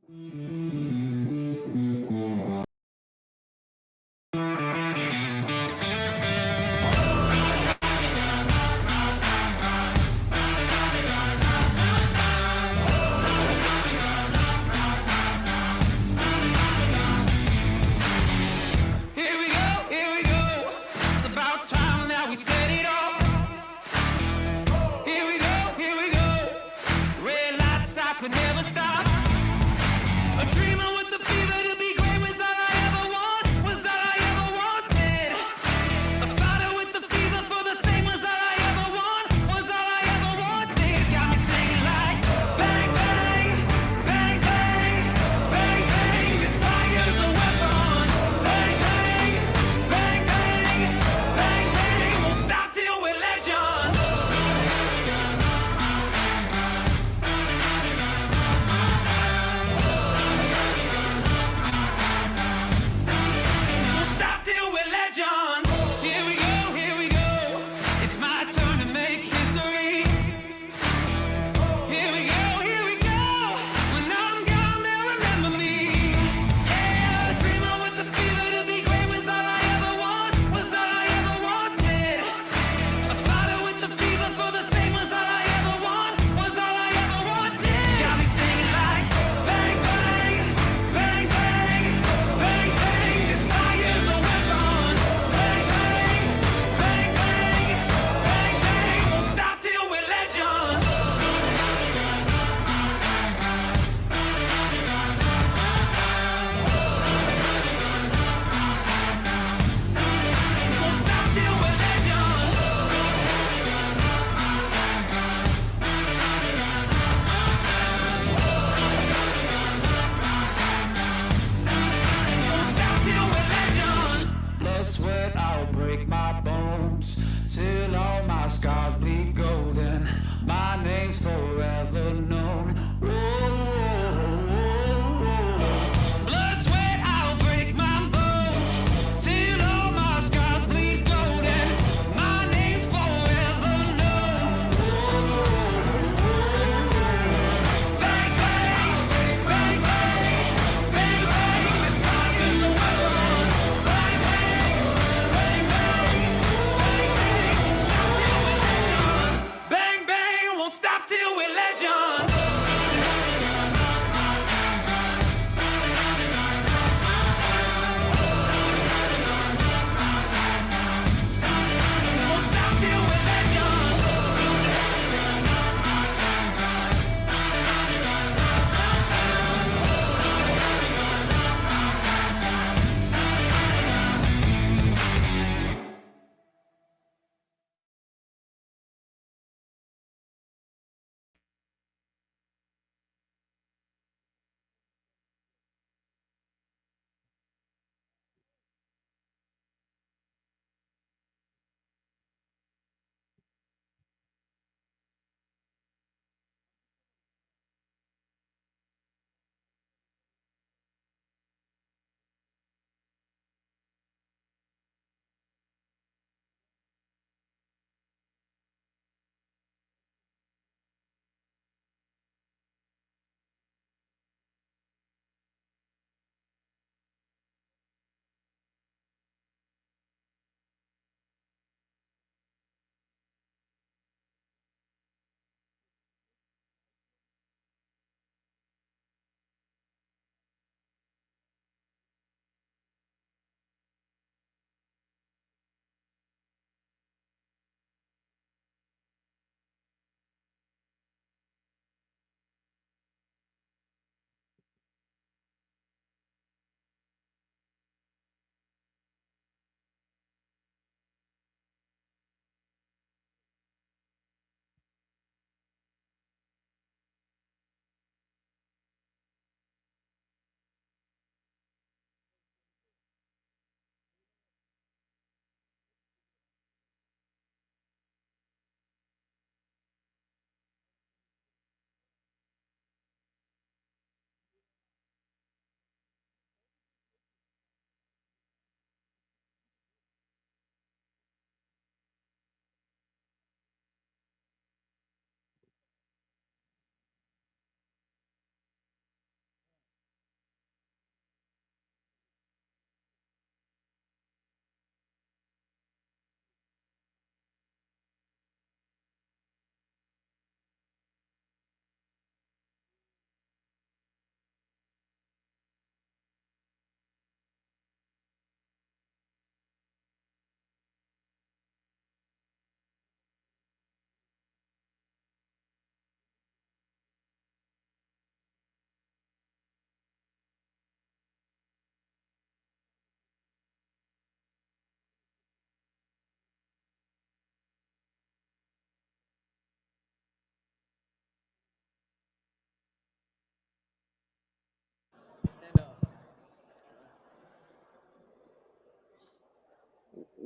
Here we go. It's about time that we set it off. Here we go. Red lights, I could never stop. A dreamer with the fever to be great was all I ever want, was all I ever wanted. A fighter with the fever for the fame was all I ever want, was all I ever wanted. Got me singing like bang, bang, bang, bang, bang, bang. This fire's a weapon. Bang, bang, bang, bang, bang, bang. Won't stop till we're legends. Won't stop till we're legends. Here we go. It's my turn to make history. Here we go. When I'm gone, they'll remember me. Yeah, a dreamer with the fever to be great was all I ever want, was all I ever wanted. A fighter with the fever for the fame was all I ever want, was all I ever wanted. Got me singing like bang, bang, bang, bang, bang, bang. This fire's a weapon. Bang, bang, bang, bang, bang, bang. Won't stop till we're legends. Won't stop till we're legends. Won't stop till we're legends. Blood, sweat, I'll break my bones till all my scars bleed golden. My name's forever known. Whoa, whoa, whoa, whoa. Blood, sweat, I'll break my bones till all my scars bleed golden. My name's forever known. Bang, bang, bang, bang, bang, bang. This fire's a weapon. Bang, bang, bang, bang, bang, bang. Won't stop till we're legends.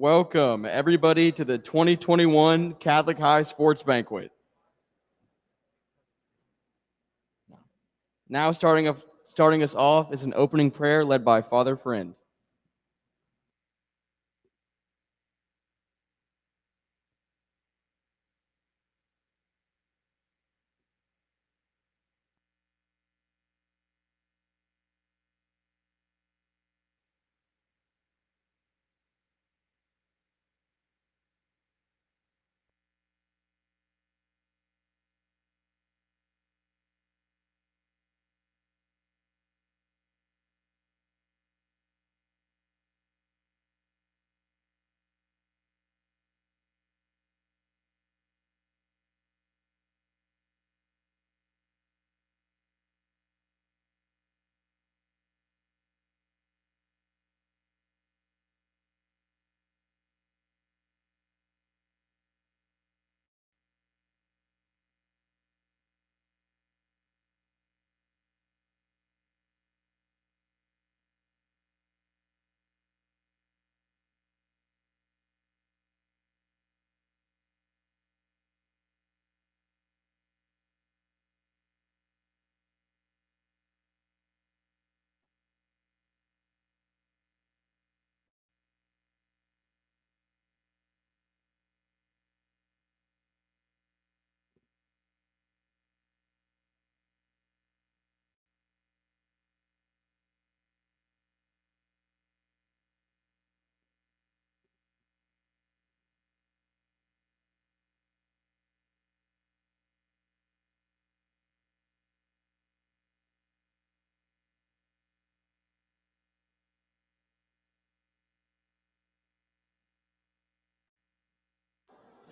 Welcome, everybody, to the 2021 Catholic High Sports Banquet. Now, starting us off is an opening prayer led by Father Friend.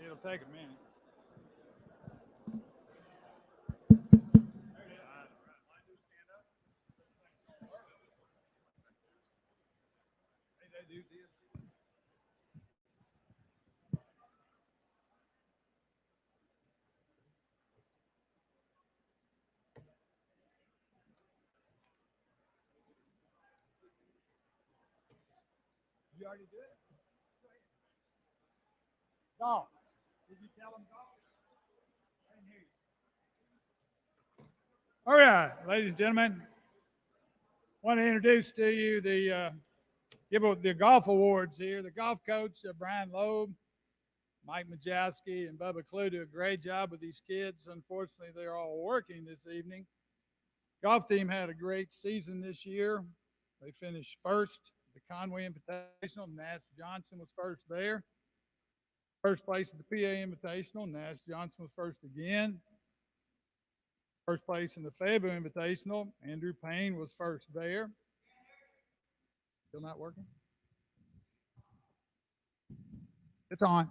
It'll take a minute. You already did it? Golf. Did you tell them golf? I didn't hear you. All right, ladies and gentlemen, I want to introduce to you the golf awards here. The golf coach, Brian Loeb, Mike Majowski, and Bubba Clue do a great job with these kids. Unfortunately, they're all working this evening. Golf team had a great season this year. They finished first at the Conway Invitational. Nash Johnson was first there. First place at the PA Invitational. Nash Johnson was first again. First place in the Fayetteville Invitational. Andrew Payne was first there. Still not working? It's on.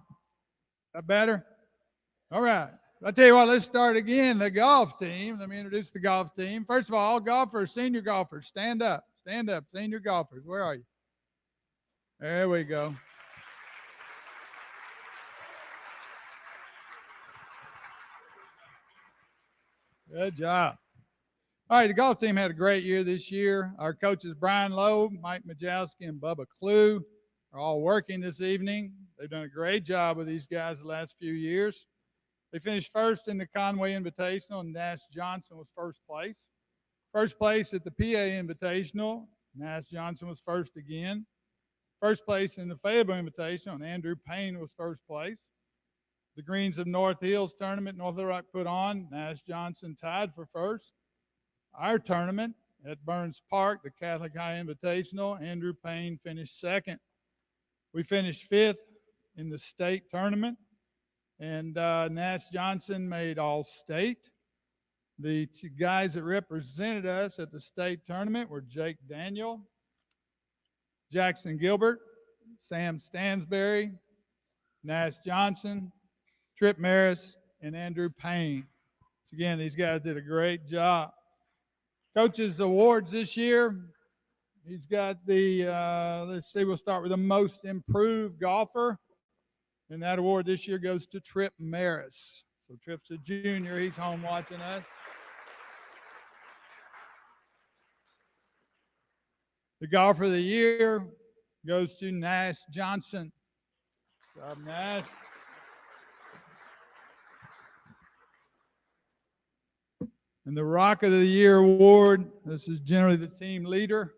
That better? All right. I'll tell you what, let's start again. The golf team. Let me introduce the golf team. First of all golfers, senior golfers, stand up. Stand up, senior golfers. Where are you? There we go. Good job. All right, the golf team had a great year this year. Our coaches, Brian Loeb, Mike Majowski, and Bubba Clue, are all working this evening. They've done a great job with these guys the last few years. They finished first in the Conway Invitational, and Nash Johnson was first place. First place at the PA Invitational, Nash Johnson was first again. First place in the Fayetteville Invitational, and Andrew Payne was first place. The Greens of North Hills tournament North Little Rock put on, Nash Johnson tied for first. Our tournament at Burns Park, the Catholic High Invitational, Andrew Payne finished second. We finished fifth in the state tournament, and Nash Johnson made all state. The two guys that represented us at the state tournament were Jake Daniel, Jackson Gilbert, Sam Stansberry, Nash Johnson, Trip Maris, and Andrew Payne. So again, these guys did a great job. Coaches awards this year. He's got the, let's see, we'll start with the most improved golfer. And that award this year goes to Trip Maris. So Trip's a junior. He's home watching us. The golfer of the year goes to Nash Johnson. Good job, Nash. And the Rocket of the Year award, this is generally the team leader.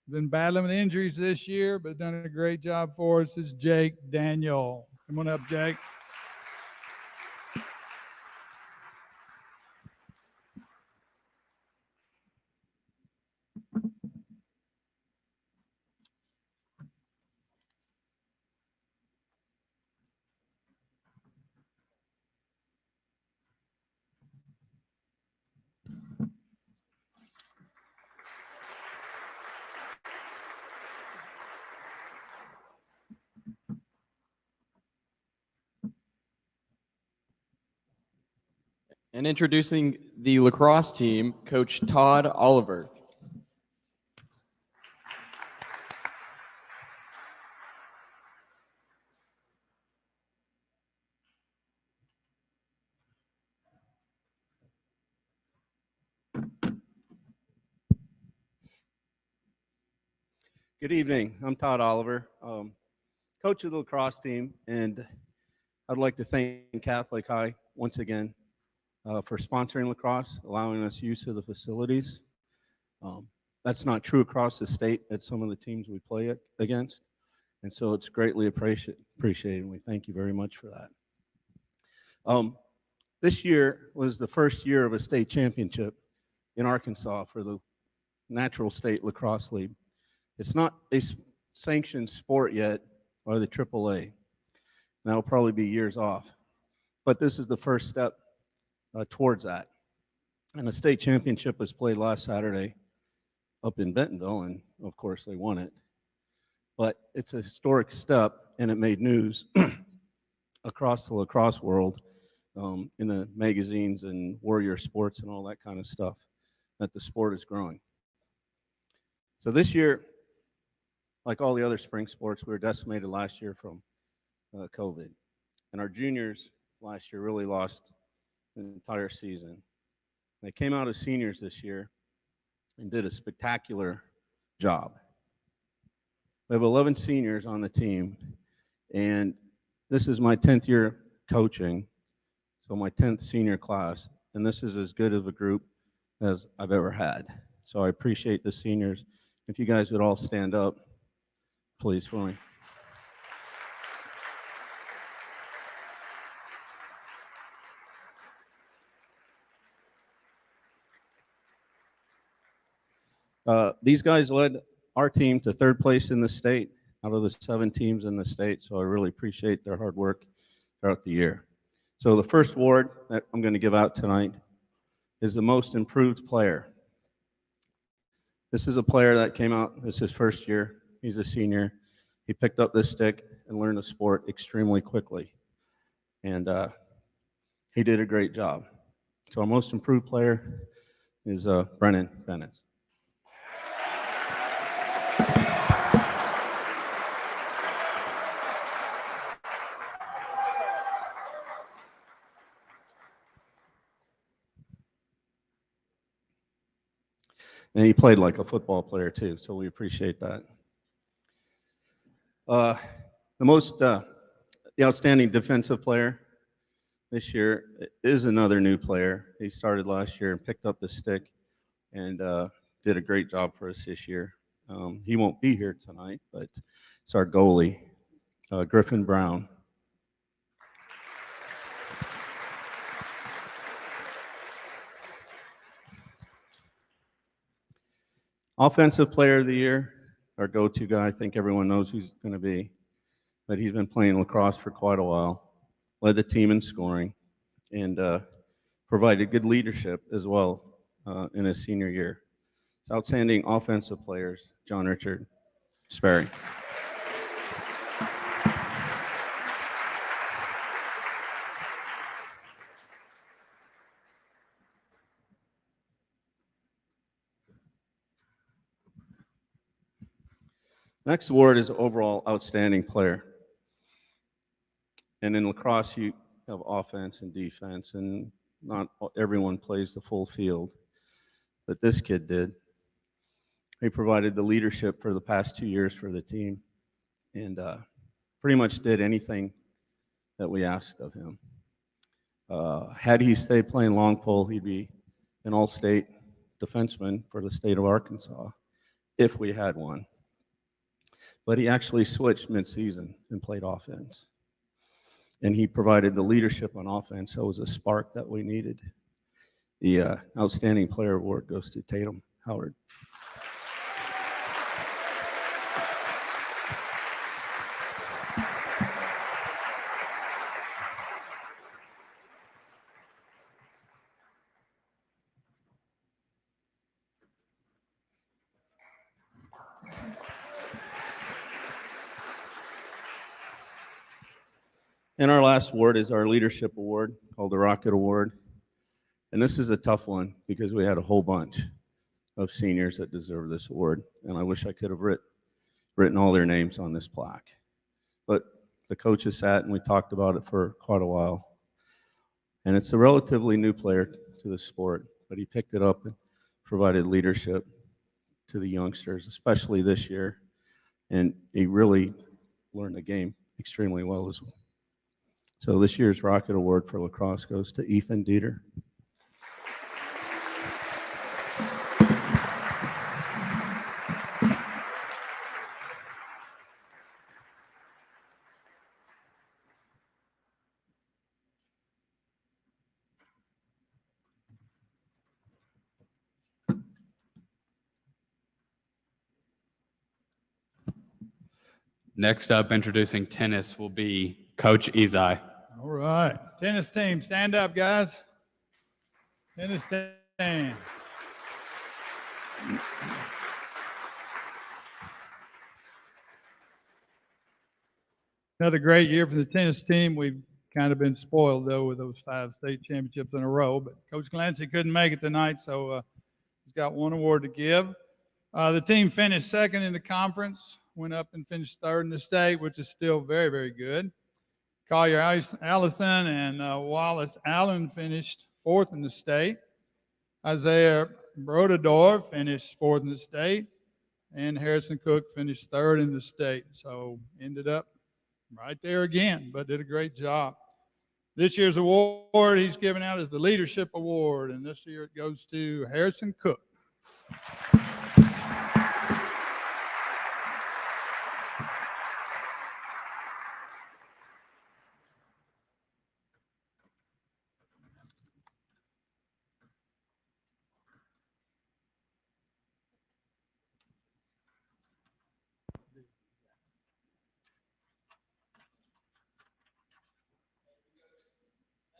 Been battling with injuries this year, but done a great job for us, is Jake Daniel. Come on up, Jake. And introducing the lacrosse team, Coach Todd Oliver. Good evening. I'm Todd Oliver, coach of the lacrosse team, and I'd like to thank Catholic High once again for sponsoring lacrosse, allowing us use of the facilities. That's not true across the state at some of the teams we play against, and so it's greatly appreciated, and we thank you very much for that. This year was the first year of a state championship in Arkansas for the Natural State Lacrosse League. It's not a sanctioned sport yet by the AAA. That'll probably be years off. But this is the first step towards that. And the state championship was played last Saturday up in Bentonville, and of course they won it. But it's a historic step, and it made news across the lacrosse world in the magazines and Warrior Sports and all that kind of stuff, that the sport is growing. So this year, like all the other spring sports, we were decimated last year from COVID. And our juniors last year really lost an entire season. They came out as seniors this year and did a spectacular job. We have 11 seniors on the team, and this is my 10th year coaching, so my 10th senior class, and this is as good of a group as I've ever had. So I appreciate the seniors. If you guys would all stand up, please, for me. These guys led our team to third place in the state out of the 7 teams in the state, so I really appreciate their hard work throughout the year. So the first award that I'm going to give out tonight is the most improved player. This is a player that came out, this is his first year, he's a senior. He picked up this stick and learned the sport extremely quickly, and he did a great job. So our most improved player is Brennan Bennett. And he played like a football player too, so we appreciate that. The outstanding defensive player this year is another new player. He started last year and picked up the stick and did a great job for us this year. He won't be here tonight, but it's our goalie, Griffin Brown. Offensive player of the year, our go-to guy. I think everyone knows who's going to be, but he's been playing lacrosse for quite a while, led the team in scoring, and provided good leadership as well in his senior year. It's outstanding offensive players, John Richard Sperry. Next award is overall outstanding player. And in lacrosse, you have offense and defense, and not everyone plays the full field, but this kid did. He provided the leadership for the past 2 years for the team, and pretty much did anything that we asked of him. Had he stayed playing long pole, he'd be an all-state defenseman for the state of Arkansas, if we had one. But he actually switched mid-season and played offense. And he provided the leadership on offense, so it was a spark that we needed. The Outstanding Player Award goes to Tatum Howard. And our last award is our leadership award called the Rocket Award. And this is a tough one because we had a whole bunch of seniors that deserve this award. And I wish I could have written all their names on this plaque. But the coaches sat and we talked about it for quite a while. And it's a relatively new player to the sport, but he picked it up and provided leadership to the youngsters, especially this year. And he really learned the game extremely well as well. So this year's Rocket Award for lacrosse goes to Ethan Dieter. Next up, introducing tennis, will be Coach Izai. All right. Tennis team, stand up, guys. Tennis stand. Another great year for the tennis team. We've kind of been spoiled, though, with those 5 state championships in a row. But Coach Clancy couldn't make it tonight, so he's got one award to give. The team finished second in the conference, went up and finished third in the state, which is still very, very good. Collier Allison and Wallace Allen finished fourth in the state. Isaiah Brodador finished fourth in the state. And Harrison Cook finished third in the state. So ended up right there again, but did a great job. This year's award he's given out is the Leadership Award, and this year it goes to Harrison Cook.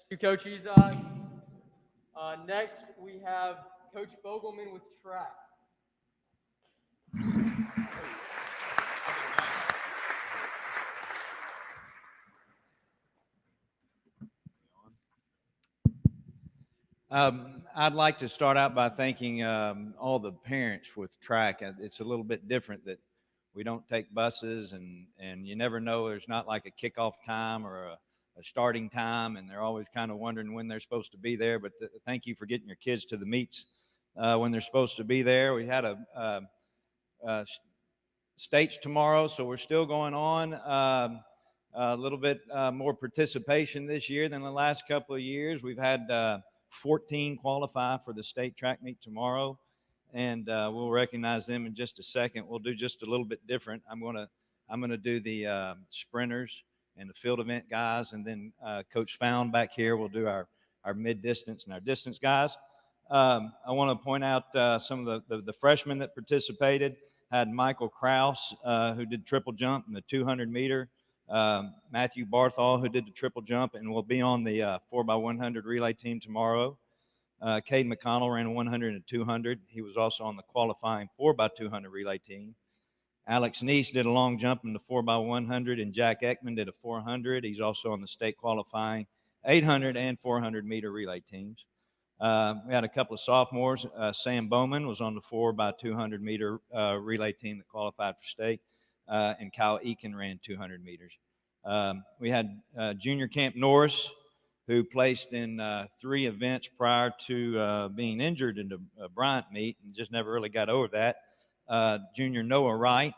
Thank you, Coach Izai. Next, we have Coach Fogelman with track. I'd like to start out by thanking all the parents with track. It's a little bit different that we don't take buses, and you never know. There's not like a kickoff time or a starting time, and they're always kind of wondering when they're supposed to be there. But thank you for getting your kids to the meets when they're supposed to be there. We had a states tomorrow, so we're still going on. A little bit more participation this year than the last couple of years. We've had 14 qualify for the state track meet tomorrow, and we'll recognize them in just a second. We'll do just a little bit different. I'm gonna do the sprinters and the field event guys, and then Coach Found back here will do our mid-distance and our distance guys. I want to point out some of the freshmen that participated. Had Michael Kraus, who did triple jump in the 200 meter. Matthew Barthol, who did the triple jump and will be on the 4x100 relay team tomorrow. Cade McConnell ran 100 and 200. He was also on the qualifying 4x200 relay team. Alex Neese did a long jump in the 4x100, and Jack Ekman did a 400. He's also on the state qualifying 800 and 400 meter relay teams. We had a couple of sophomores. Sam Bowman was on the 4x200 meter relay team that qualified for state, and Kyle Eakin ran 200 meters. We had Junior Camp Norris, who placed in 3 events prior to being injured in the Bryant meet and just never really got over that. Junior Noah Wright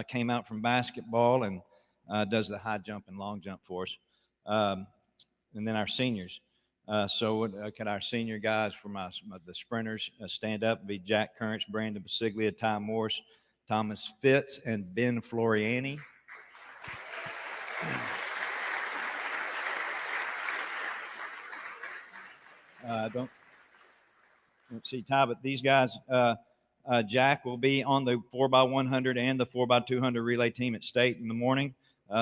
came out from basketball and does the high jump and long jump for us. And then our seniors. Could our senior guys from the sprinters stand up? Be Jack Currents, Brandon Basiglia, Ty Morse, Thomas Fitz, and Ben Floriani. Don't see Ty, but these guys, Jack will be on the 4x100 and the 4x200 relay team at state in the morning.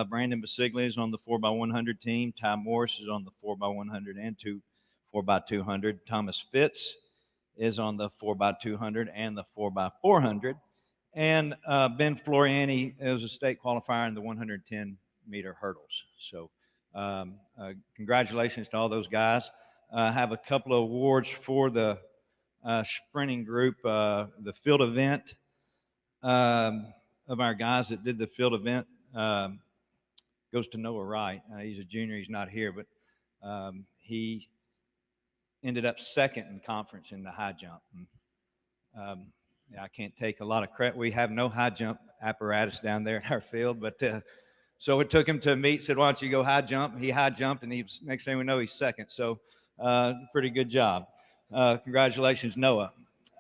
Brandon Basiglia is on the 4x100 team. Ty Morris is on the 4x100 and 4x200. Thomas Fitz is on the 4x200 and the 4x400. And Ben Floriani is a state qualifier in the 110 meter hurdles. So congratulations to all those guys. I have a couple of awards for the sprinting group. The field event of our guys that did the field event goes to Noah Wright. He's a junior. He's not here, but he ended up second in conference in the high jump. And, I can't take a lot of credit. We have no high jump apparatus down there in our field, but so it took him to a meet, said, why don't you go high jump? He high jumped, and next thing we know, he's second. So pretty good job. Congratulations, Noah.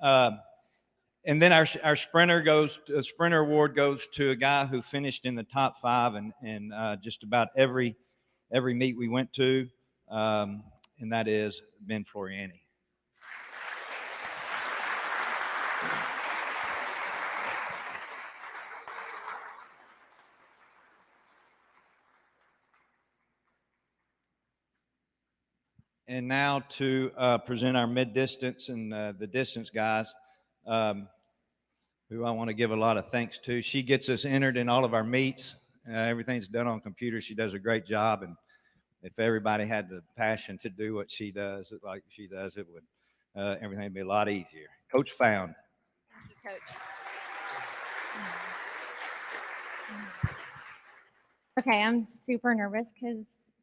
And then our sprinter award goes to a guy who finished in the top 5 and just about every meet we went to, and that is Ben Floriani. And now to present our mid-distance and the distance guys, who I want to give a lot of thanks to. She gets us entered in all of our meets. Everything's done on computer. She does a great job. And if everybody had the passion to do what she does, like she does, it would everything would be a lot easier. Coach Found. Thank you, Coach. Okay, I'm super nervous because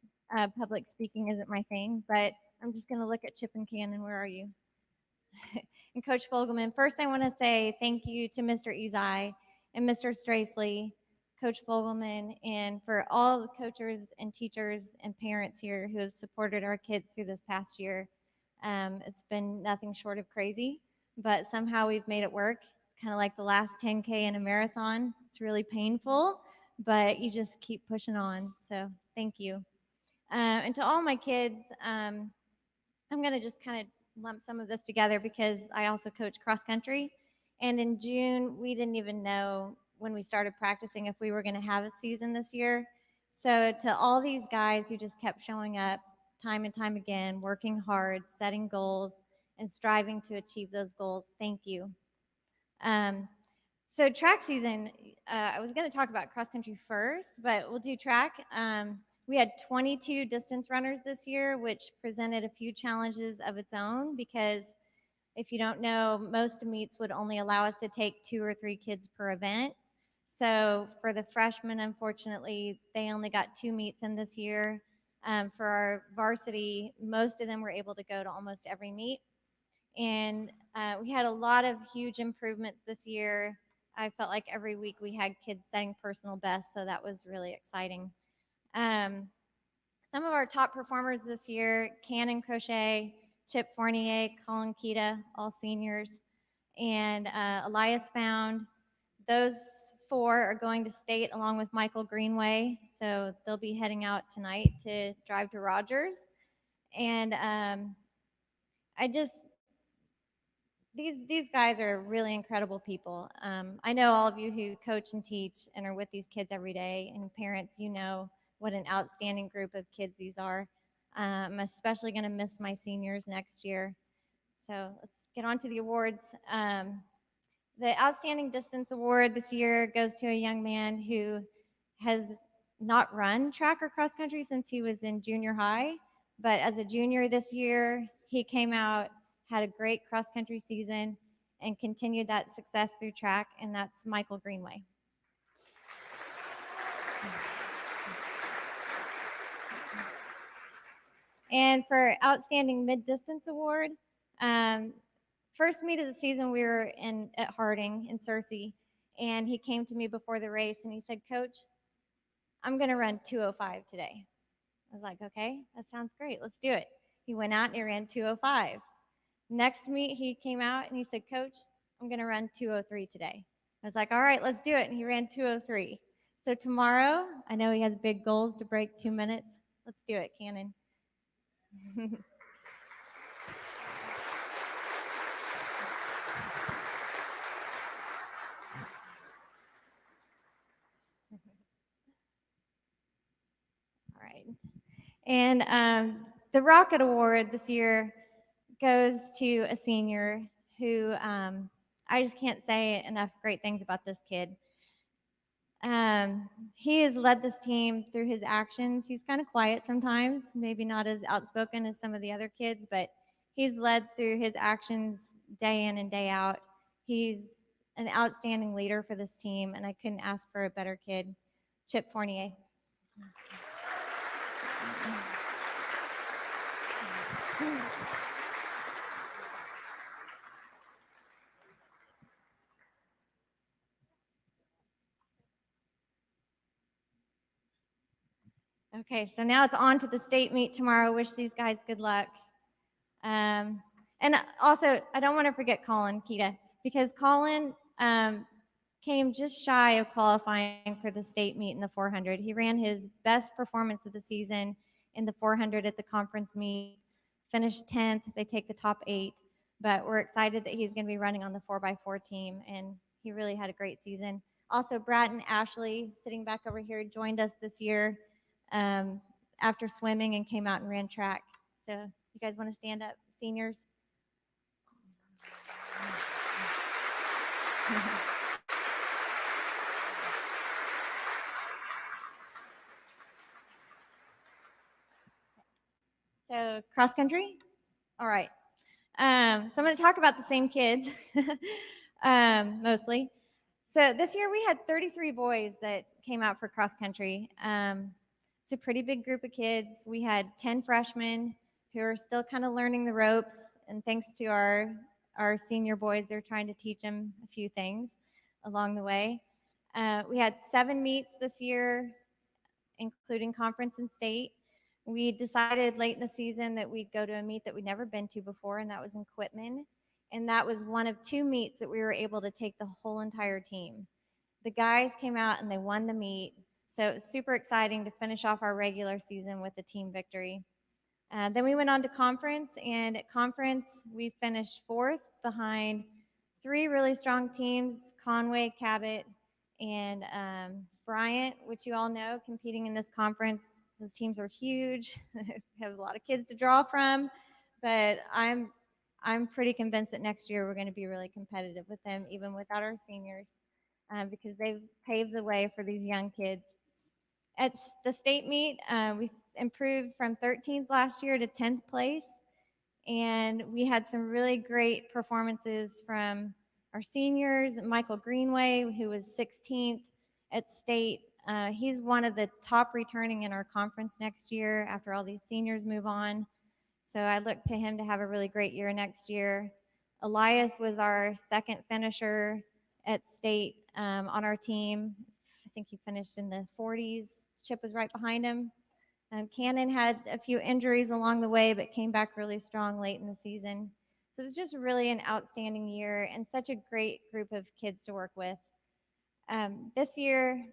public speaking isn't my thing, but I'm just going to look at Chip and Cannon. Where are you? And Coach Fogelman, first I want to say thank you to Mr. Ezai and Mr. Stracely, Coach Fogelman, and for all the coaches and teachers and parents here who have supported our kids through this past year. It's been nothing short of crazy, but somehow we've made it work. It's kind of like the last 10K in a marathon. It's really painful, but you just keep pushing on. So thank you. And to all my kids, I'm going to just kind of lump some of this together because I also coach cross country. And in June, we didn't even know when we started practicing if we were going to have a season this year. So to all these guys who just kept showing up time and time again, working hard, setting goals, and striving to achieve those goals, thank you. So track season, I was going to talk about cross country first, but we'll do track. We had 22 distance runners this year, which presented a few challenges of its own because if you don't know, most meets would only allow us to take 2 or 3 kids per event. So for the freshmen, unfortunately, they only got 2 meets in this year. For our varsity, most of them were able to go to almost every meet. And we had a lot of huge improvements this year. I felt like every week we had kids setting personal bests, so that was really exciting. Some of our top performers this year, Cannon Crochet, Chip Fournier, Colin Kita, all seniors, and Elias Found. Those 4 are going to state along with Michael Greenway, so they'll be heading out tonight to drive to Rogers. And these guys are really incredible people. I know all of you who coach and teach and are with these kids every day, and parents, you know what an outstanding group of kids these are. I'm especially going to miss my seniors next year. So let's get on to the awards. The Outstanding Distance Award this year goes to a young man who has not run track or cross country since he was in junior high, but as a junior this year, he came out, had a great cross country season, and continued that success through track, and that's Michael Greenway. And for Outstanding Mid-Distance Award, first meet of the season, we were at Harding in Searcy, and he came to me before the race, and he said, Coach, I'm going to run 205 today. I was like, okay, that sounds great. Let's do it. He went out and he ran 205. Next meet, he came out and he said, Coach, I'm going to run 203 today. I was like, all right, let's do it. And he ran 203. So tomorrow, I know he has big goals to break 2 minutes. Let's do it, Cannon. All right. And the Rocket Award this year goes to a senior who I just can't say enough great things about this kid. He has led this team through his actions. He's kind of quiet sometimes, maybe not as outspoken as some of the other kids, but he's led through his actions day in and day out. He's an outstanding leader for this team, and I couldn't ask for a better kid. Chip Fournier. Okay, so now it's on to the state meet tomorrow. Wish these guys good luck. And also, I don't want to forget Colin Kita, because Colin came just shy of qualifying for the state meet in the 400. He ran his best performance of the season in the 400 at the conference meet, finished 10th. They take the top 8, but we're excited that he's going to be running on the 4x4 team, and he really had a great season. Also, Bratton Ashley, sitting back over here, joined us this year after swimming and came out and ran track. So you guys want to stand up, seniors? So cross country? All right. So I'm going to talk about the same kids mostly. So this year we had 33 boys that came out for cross country. It's a pretty big group of kids. We had 10 freshmen who are still kind of learning the ropes, and thanks to our senior boys, they're trying to teach them a few things along the way. We had 7 meets this year, including conference and state. We decided late in the season that we'd go to a meet that we'd never been to before, and that was in Quitman. And that was one of 2 meets that we were able to take the whole entire team. The guys came out and they won the meet. So it was super exciting to finish off our regular season with a team victory. Then we went on to conference, and at conference, we finished 4th behind 3 really strong teams, Conway, Cabot, and Bryant, which you all know, competing in this conference. Those teams are huge. We have a lot of kids to draw from, but I'm pretty convinced that next year we're going to be really competitive with them, even without our seniors, because they've paved the way for these young kids. At the state meet, we improved from 13th last year to 10th place, and we had some really great performances from our seniors. Michael Greenway, who was 16th at state, he's one of the top returning in our conference next year after all these seniors move on. So I look to him to have a really great year next year. Elias was our second finisher at state on our team. I think he finished in the 40s. Chip was right behind him. Cannon had a few injuries along the way, but came back really strong late in the season. So it was just really an outstanding year and such a great group of kids to work with. This year,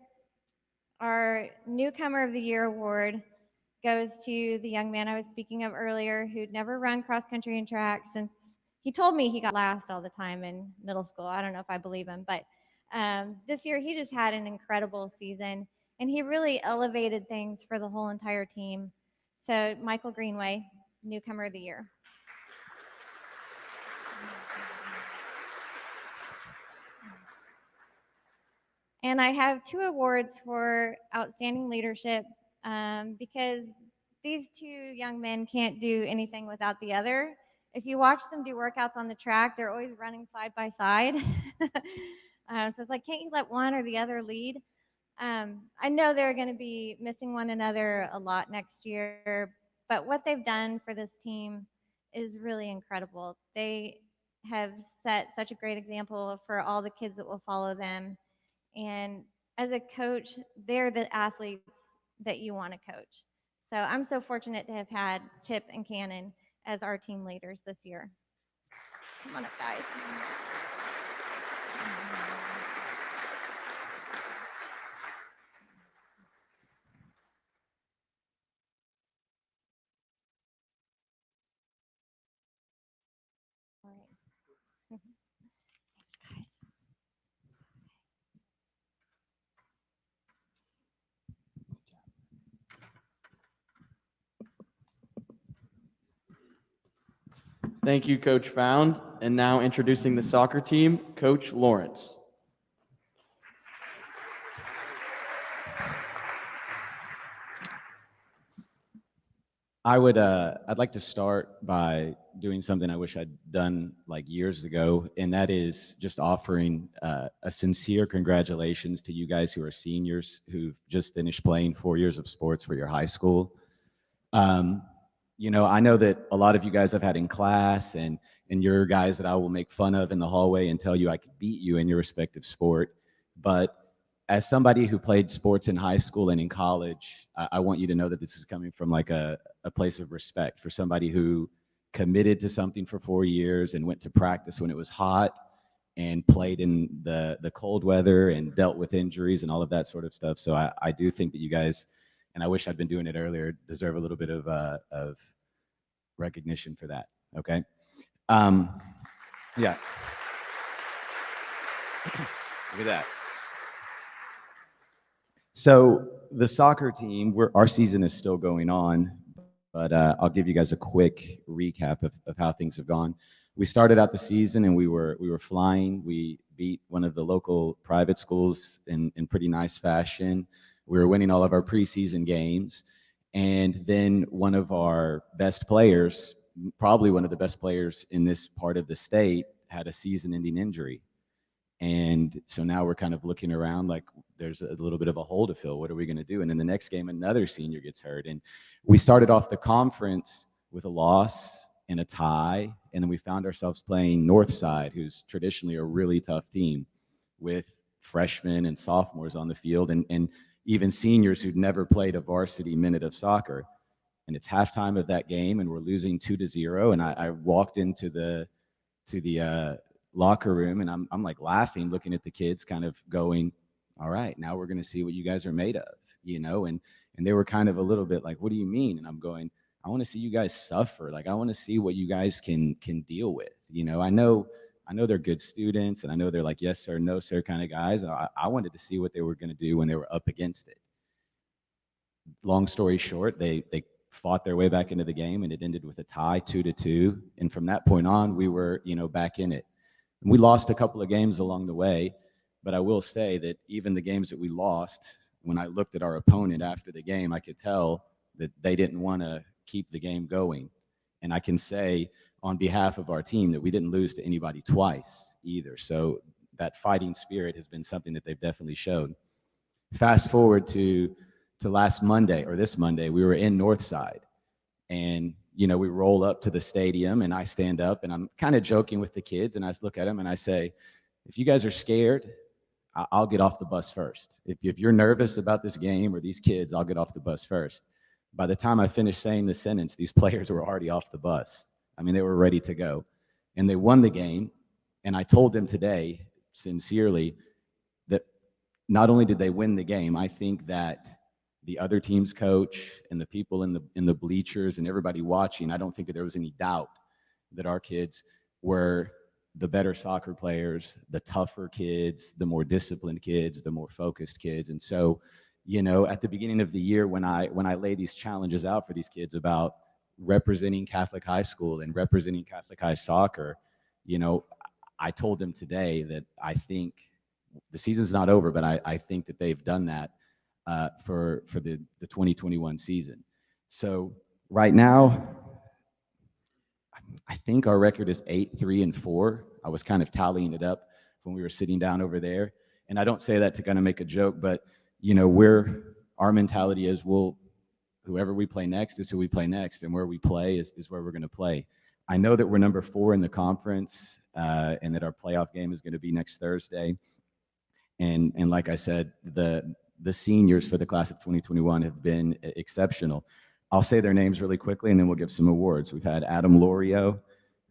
our Newcomer of the Year award goes to the young man I was speaking of earlier who'd never run cross country and track since he told me he got last all the time in middle school. I don't know if I believe him, but this year he just had an incredible season, and he really elevated things for the whole entire team. So Michael Greenway, Newcomer of the Year. And I have 2 awards for outstanding leadership because these 2 young men can't do anything without the other. If you watch them do workouts on the track, they're always running side by side. So it's like, can't you let one or the other lead? I know they're going to be missing one another a lot next year, but what they've done for this team is really incredible. They have set such a great example for all the kids that will follow them. And as a coach, they're the athletes that you want to coach. So I'm so fortunate to have had Chip and Cannon as our team leaders this year. Come on up, guys. All right. Thanks, guys. Thank you, Coach Found. And now introducing the soccer team, Coach Lawrence. I'd like to start by doing something I wish I'd done like years ago, and that is just offering a sincere congratulations to you guys who are seniors who've just finished playing 4 years of sports for your high school. Um, I know that a lot of you guys I've had in class, and you're guys that I will make fun of in the hallway and tell you I could beat you in your respective sport. But as somebody who played sports in high school and in college, I want you to know that this is coming from like a place of respect for somebody who committed to something for 4 years and went to practice when it was hot and played in the cold weather and dealt with injuries and all of that sort of stuff. So I do think that you guys, and I wish I'd been doing it earlier, deserve a little bit of recognition for that. Okay. Yeah. Look at that. So the soccer team, our season is still going on, but I'll give you guys a quick recap of how things have gone. We started out the season and we were flying. We beat one of the local private schools in pretty nice fashion. We were winning all of our preseason games, and then one of our best players, probably one of the best players in this part of the state, had a season-ending injury. And so now we're kind of looking around like there's a little bit of a hole to fill. What are we going to do? And in the next game, another senior gets hurt. And we started off the conference with a loss and a tie. And then we found ourselves playing Northside, who's traditionally a really tough team, with freshmen and sophomores on the field and even seniors who'd never played a varsity minute of soccer. And it's halftime of that game, and we're losing 2-0. And I walked into the locker room, and I'm like laughing, looking at the kids, kind of going, all right, now we're going to see what you guys are made of, and they were kind of a little bit like, what do you mean? And I'm going, I want to see you guys suffer. Like, I want to see what you guys can deal with. I know they're good students, and I know they're like, yes, sir, no, sir kind of guys. I wanted to see what they were going to do when they were up against it. Long story short, they fought their way back into the game, and it ended with a tie, 2-2. And from that point on, we were, back in it. And we lost a couple of games along the way, but I will say that even the games that we lost, when I looked at our opponent after the game, I could tell that they didn't want to keep the game going. And I can say on behalf of our team that we didn't lose to anybody twice either. So that fighting spirit has been something that they've definitely showed. Fast forward to last Monday, or this Monday, we were in Northside, and we roll up to the stadium, and I stand up, and I'm kind of joking with the kids, and I look at them and I say, if you guys are scared, I'll get off the bus first. If you're nervous about this game or these kids, I'll get off the bus first. By the time I finished saying the sentence, these players were already off the bus. I mean, they were ready to go, and they won the game. And I told them today, sincerely, that not only did they win the game, I think that the other team's coach and the people in the bleachers and everybody watching, I don't think that there was any doubt that our kids were the better soccer players, the tougher kids, the more disciplined kids, the more focused kids. And so, at the beginning of the year, when I lay these challenges out for these kids about representing Catholic high school and representing Catholic high soccer, I told them today that I think the season's not over, but I think that they've done that for the 2021 season. So right now, I think our record is 8-3-4. I was kind of tallying it up when we were sitting down over there. And I don't say that to kind of make a joke, but our mentality is whoever we play next is who we play next, and where we play is where we're going to play. I know that we're number 4 in the conference, and that our playoff game is going to be next Thursday. And like I said, the seniors for the class of 2021 have been exceptional. I'll say their names really quickly, and then we'll give some awards. We've had Adam Lorio,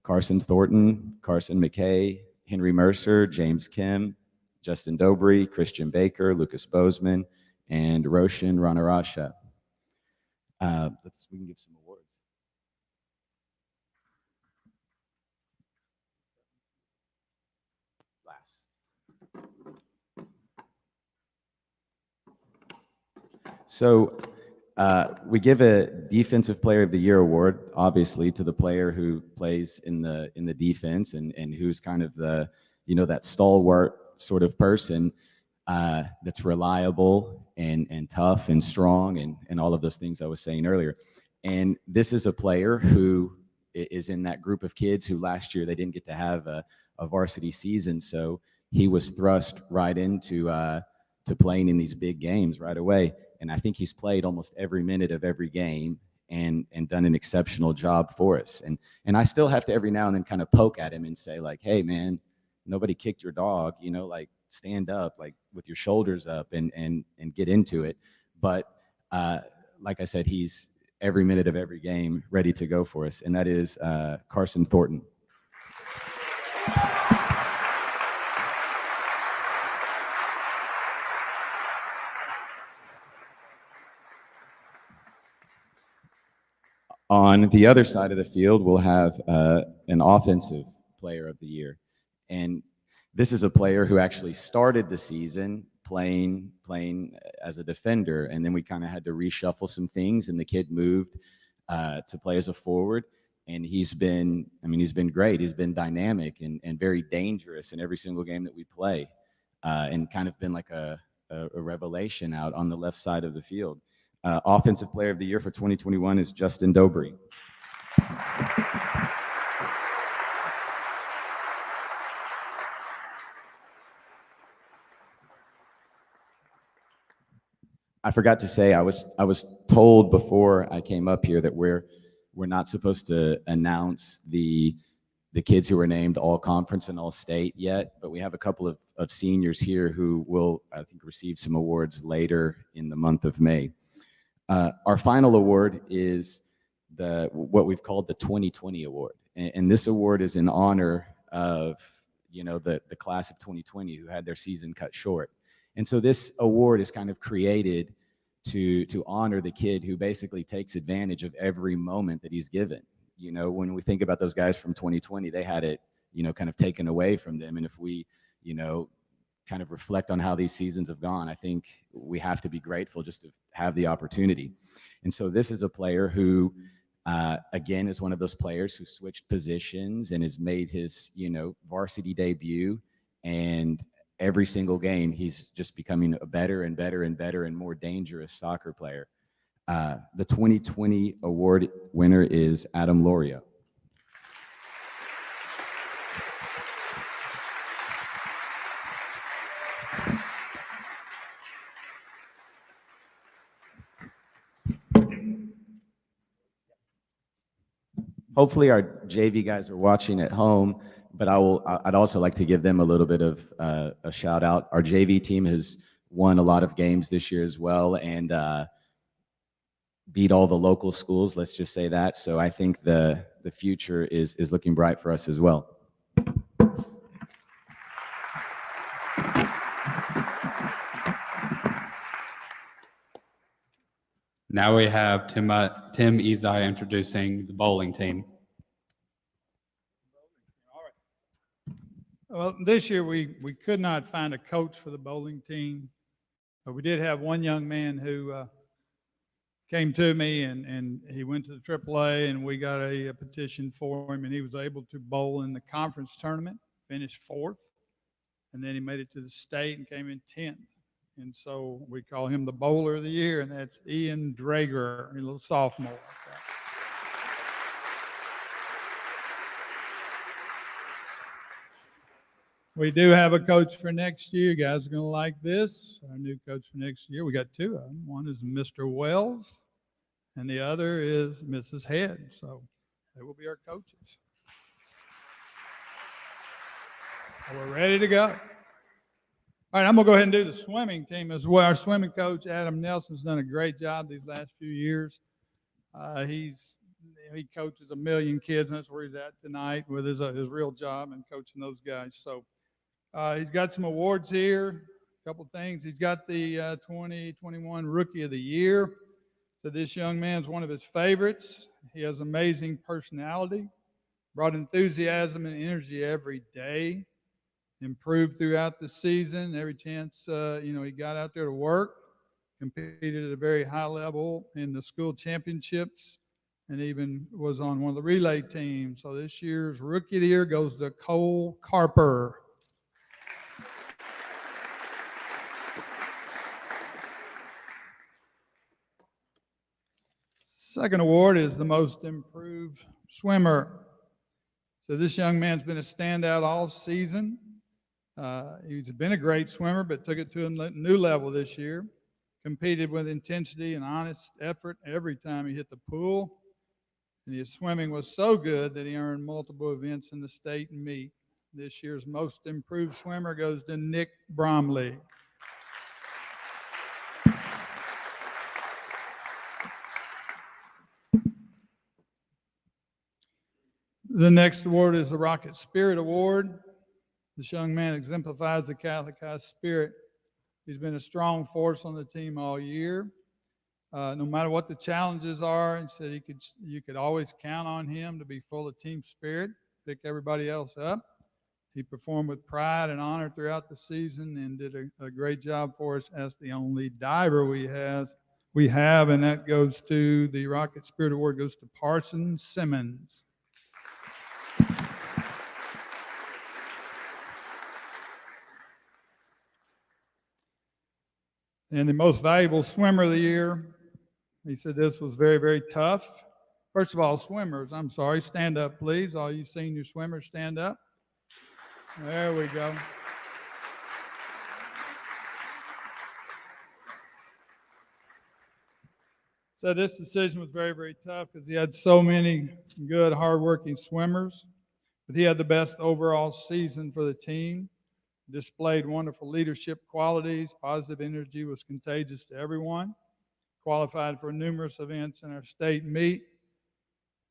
Carson Thornton, Carson McKay, Henry Mercer, James Kim, Justin Dobry, Christian Baker, Lucas Bozeman, and Roshan Ranarasha. We can give some awards. So we give a Defensive Player of the Year award, obviously, to the player who plays in the defense and who's kind of the, that stalwart sort of person that's reliable and tough and strong and all of those things I was saying earlier. And this is a player who is in that group of kids who last year they didn't get to have a varsity season, so he was thrust right into to playing in these big games right away. And I think he's played almost every minute of every game and done an exceptional job for us. And I still have to every now and then kind of poke at him and say, like, hey man, nobody kicked your dog, like stand up, like with your shoulders up and get into it. But like I said, he's every minute of every game ready to go for us. And that is Carson Thornton. On the other side of the field, we'll have an Offensive Player of the Year. And this is a player who actually started the season playing as a defender, and then we kind of had to reshuffle some things, and the kid moved to play as a forward. And he's been great. He's been dynamic and very dangerous in every single game that we play, and kind of been like a revelation out on the left side of the field. Offensive Player of the Year for 2021 is Justin Dobry. I forgot to say, I was told before I came up here that we're not supposed to announce the kids who were named all conference and all state yet, but we have a couple of seniors here who will, I think, receive some awards later in the month of May. Our final award is what we've called the 2020 award. And this award is in honor of, the class of 2020 who had their season cut short. And so this award is kind of created to honor the kid who basically takes advantage of every moment that he's given. When we think about those guys from 2020, they had it, kind of taken away from them. And if we, kind of reflect on how these seasons have gone, I think we have to be grateful just to have the opportunity. And so this is a player who, again, is one of those players who switched positions and has made his, varsity debut. And every single game, he's just becoming a better and better and better and more dangerous soccer player. The 2020 award winner is Adam Lorio. Hopefully our JV guys are watching at home, but I'd also like to give them a little bit of a shout out. Our JV team has won a lot of games this year as well and beat all the local schools, let's just say that. So I think the future is looking bright for us as well. Now we have Tim Izai introducing the bowling team. Well, this year we could not find a coach for the bowling team, but we did have one young man who came to me and he went to the AAA and we got a petition for him and he was able to bowl in the conference tournament, finished 4th, and then he made it to the state and came in 10th. And so we call him the bowler of the year, and that's Ian Drager, a little sophomore. Like that. We do have a coach for next year. You guys are going to like this. Our new coach for next year. We got 2 of them. One is Mr. Wells, and the other is Mrs. Head. So they will be our coaches. We're ready to go. All right, I'm gonna go ahead and do the swimming team as well. Our swimming coach, Adam Nelson's done a great job these last few years. He coaches 1 million kids, and that's where he's at tonight with his real job and coaching those guys. So he's got some awards here. A couple things. He's got the 2021 Rookie of the Year. So this young man's one of his favorites. He has amazing personality, brought enthusiasm and energy every day, improved throughout the season. Every chance he got out there to work, competed at a very high level in the school championships, and even was on one of the relay teams. So this year's Rookie of the Year goes to Cole Carper. Second award is the most improved swimmer. So this young man's been a standout all season. He's been a great swimmer, but took it to a new level this year. Competed with intensity and honest effort every time he hit the pool. And his swimming was so good that he earned multiple events in the state meet. This year's most improved swimmer goes to Nick Bromley. The next award is the Rocket Spirit Award. This young man exemplifies the Catholic high spirit. He's been a strong force on the team all year. No matter what the challenges are, he said you could always count on him to be full of team spirit, pick everybody else up. He performed with pride and honor throughout the season and did a great job for us as the only diver we have, and that goes to the Rocket Spirit Award goes to Parson Simmons. And the most valuable swimmer of the year, he said this was very, very tough. First of all, swimmers, I'm sorry, stand up, please. All you senior swimmers, stand up. There we go. So this decision was very, very tough because he had so many good, hardworking swimmers. But he had the best overall season for the team. Displayed wonderful leadership qualities. Positive energy was contagious to everyone. Qualified for numerous events in our state meet.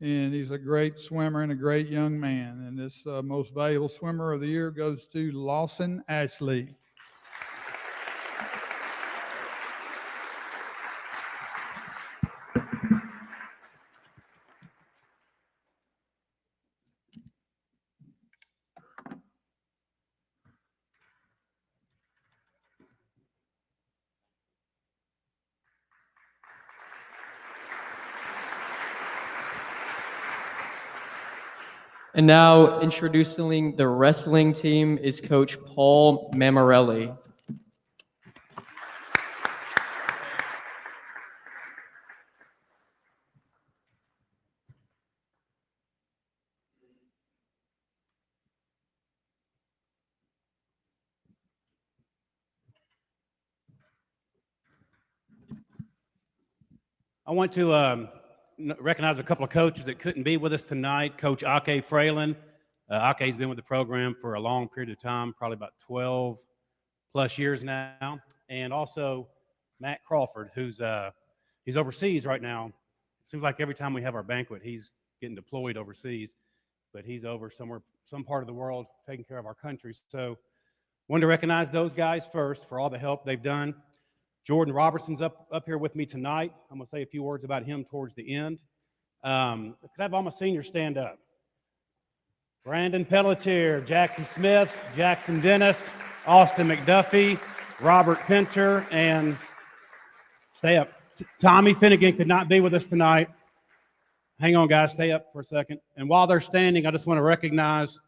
And he's a great swimmer and a great young man. And this most valuable swimmer of the year goes to Lawson Ashley. And now introducing the wrestling team is Coach Paul Mammarelli. I want to recognize a couple of coaches that couldn't be with us tonight. Coach Ake Fralin. Ake's been with the program for a long period of time, probably about 12 plus years now. And also Matt Crawford, who's he's overseas right now. It seems like every time we have our banquet, he's getting deployed overseas, but he's over somewhere, some part of the world, taking care of our country. So wanted to recognize those guys first for all the help they've done. Jordan Robertson's up here with me tonight. I'm going to say a few words about him towards the end. Could I have all my seniors stand up? Brandon Pelletier, Jackson Smith, Jackson Dennis, Austin McDuffie, Robert Pinter, and stay up. Tommy Finnegan could not be with us tonight. Hang on, guys. Stay up for a second. And while they're standing, I just want to recognize,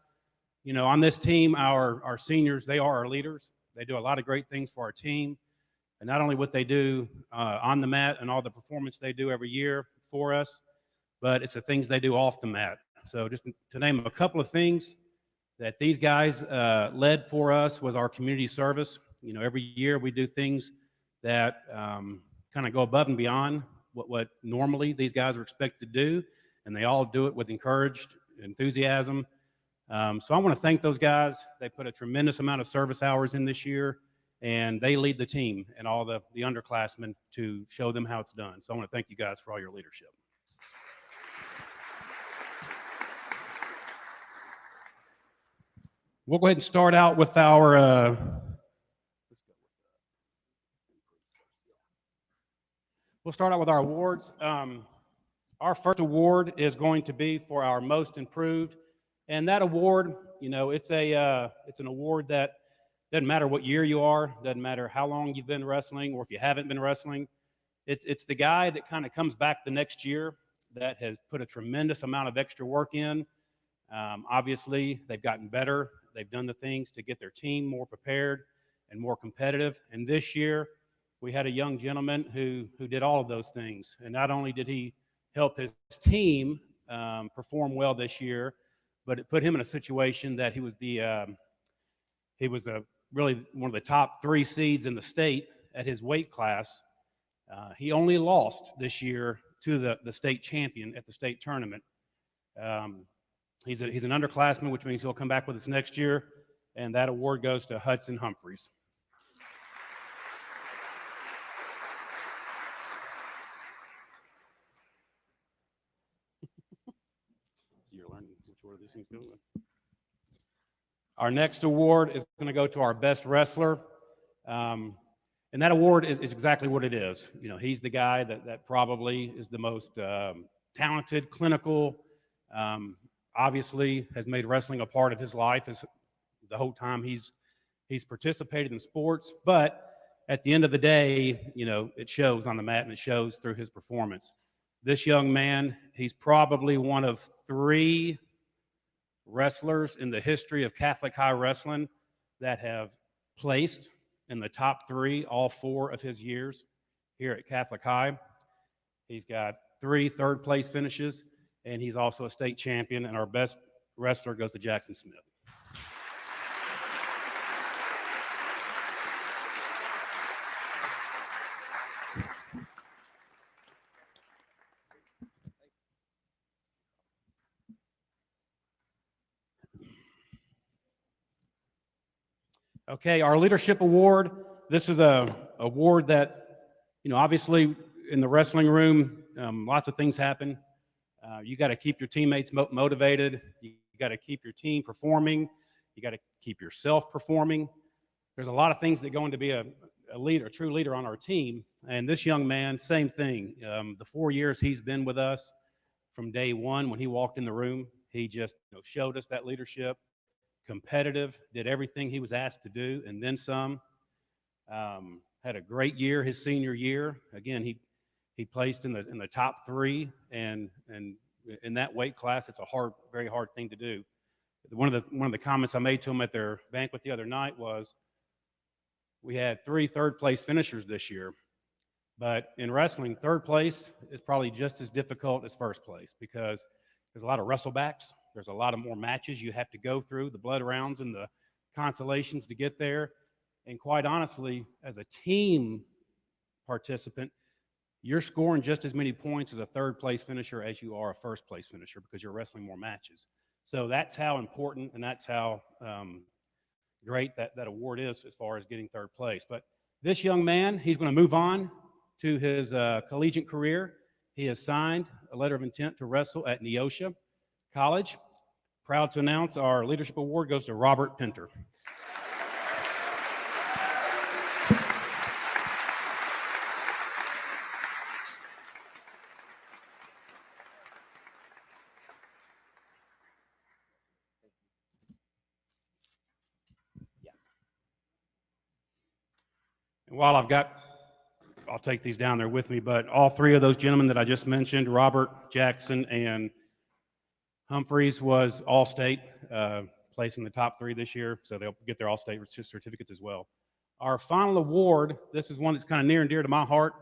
on this team, our seniors, they are our leaders. They do a lot of great things for our team. And not only what they do on the mat and all the performance they do every year for us, but it's the things they do off the mat. So just to name a couple of things that these guys led for us was our community service. Every year we do things that kind of go above and beyond what normally these guys are expected to do, and they all do it with encouraged enthusiasm. So I want to thank those guys. They put a tremendous amount of service hours in this year, and they lead the team and all the underclassmen to show them how it's done. So I want to thank you guys for all your leadership. We'll go ahead and start out with our we'll start out with our awards. Our first award is going to be for our most improved, and that award, you know, it's an award that doesn't matter what year you are, doesn't matter how long you've been wrestling, or if you haven't been wrestling. It's the guy that kind of comes back the next year that has put a tremendous amount of extra work in. Obviously, they've gotten better. They've done the things to get their team more prepared and more competitive. And this year, we had a young gentleman who did all of those things. And not only did he help his team perform well this year, but it put him in a situation that he was really one of the top 3 seeds in the state at his weight class. He only lost this year to the state champion at the state tournament. He's an underclassman, which means he'll come back with us next year, and that award goes to Hudson Humphreys. So you're learning which order these things go in. Our next award is going to go to our best wrestler. And that award is exactly what it is. You know, he's the guy that probably is the most talented, clinical, obviously has made wrestling a part of his life as the whole time he's participated in sports. But at the end of the day, you know, it shows on the mat and it shows through his performance. This young man, he's probably one of 3 wrestlers in the history of Catholic high wrestling that have placed in the top 3 all 4 of his years here at Catholic High. He's got 3 third-place finishes, and he's also a state champion, and our best wrestler goes to Jackson Smith. Okay, our leadership award. This is a award that, you know, obviously in the wrestling room, lots of things happen. You got to keep your teammates motivated. You got to keep your team performing. You got to keep yourself performing. There's a lot of things that go into be a leader, a true leader on our team. And this young man, same thing. The 4 years he's been with us, from day one when he walked in the room, he just showed us that leadership. Competitive, did everything he was asked to do, and then some. Had a great year his senior year. Again, he placed in the top 3, and in that weight class, it's a very hard thing to do. One of the comments I made to him at their banquet the other night was, we had 3 third-place finishers this year, but in wrestling, 3rd place is probably just as difficult as 1st place because there's a lot of wrestlebacks. There's a lot of more matches you have to go through, the blood rounds and the consolations to get there. And quite honestly, as a team participant, you're scoring just as many points as a 3rd-place finisher as you are a 1st-place finisher because you're wrestling more matches. So that's how important and that's how great that award is as far as getting 3rd place. But this young man, he's going to move on to his collegiate career. He has signed a letter of intent to wrestle at Neosho College. Proud to announce our leadership award goes to Robert Pinter. And while I'll take these down there with me, but all 3 of those gentlemen that I just mentioned, Robert, Jackson, and Humphreys, was All-State, placing the top 3 this year, so they'll get their All-State certificates as well. Our final award, this is one that's kind of near and dear to my heart.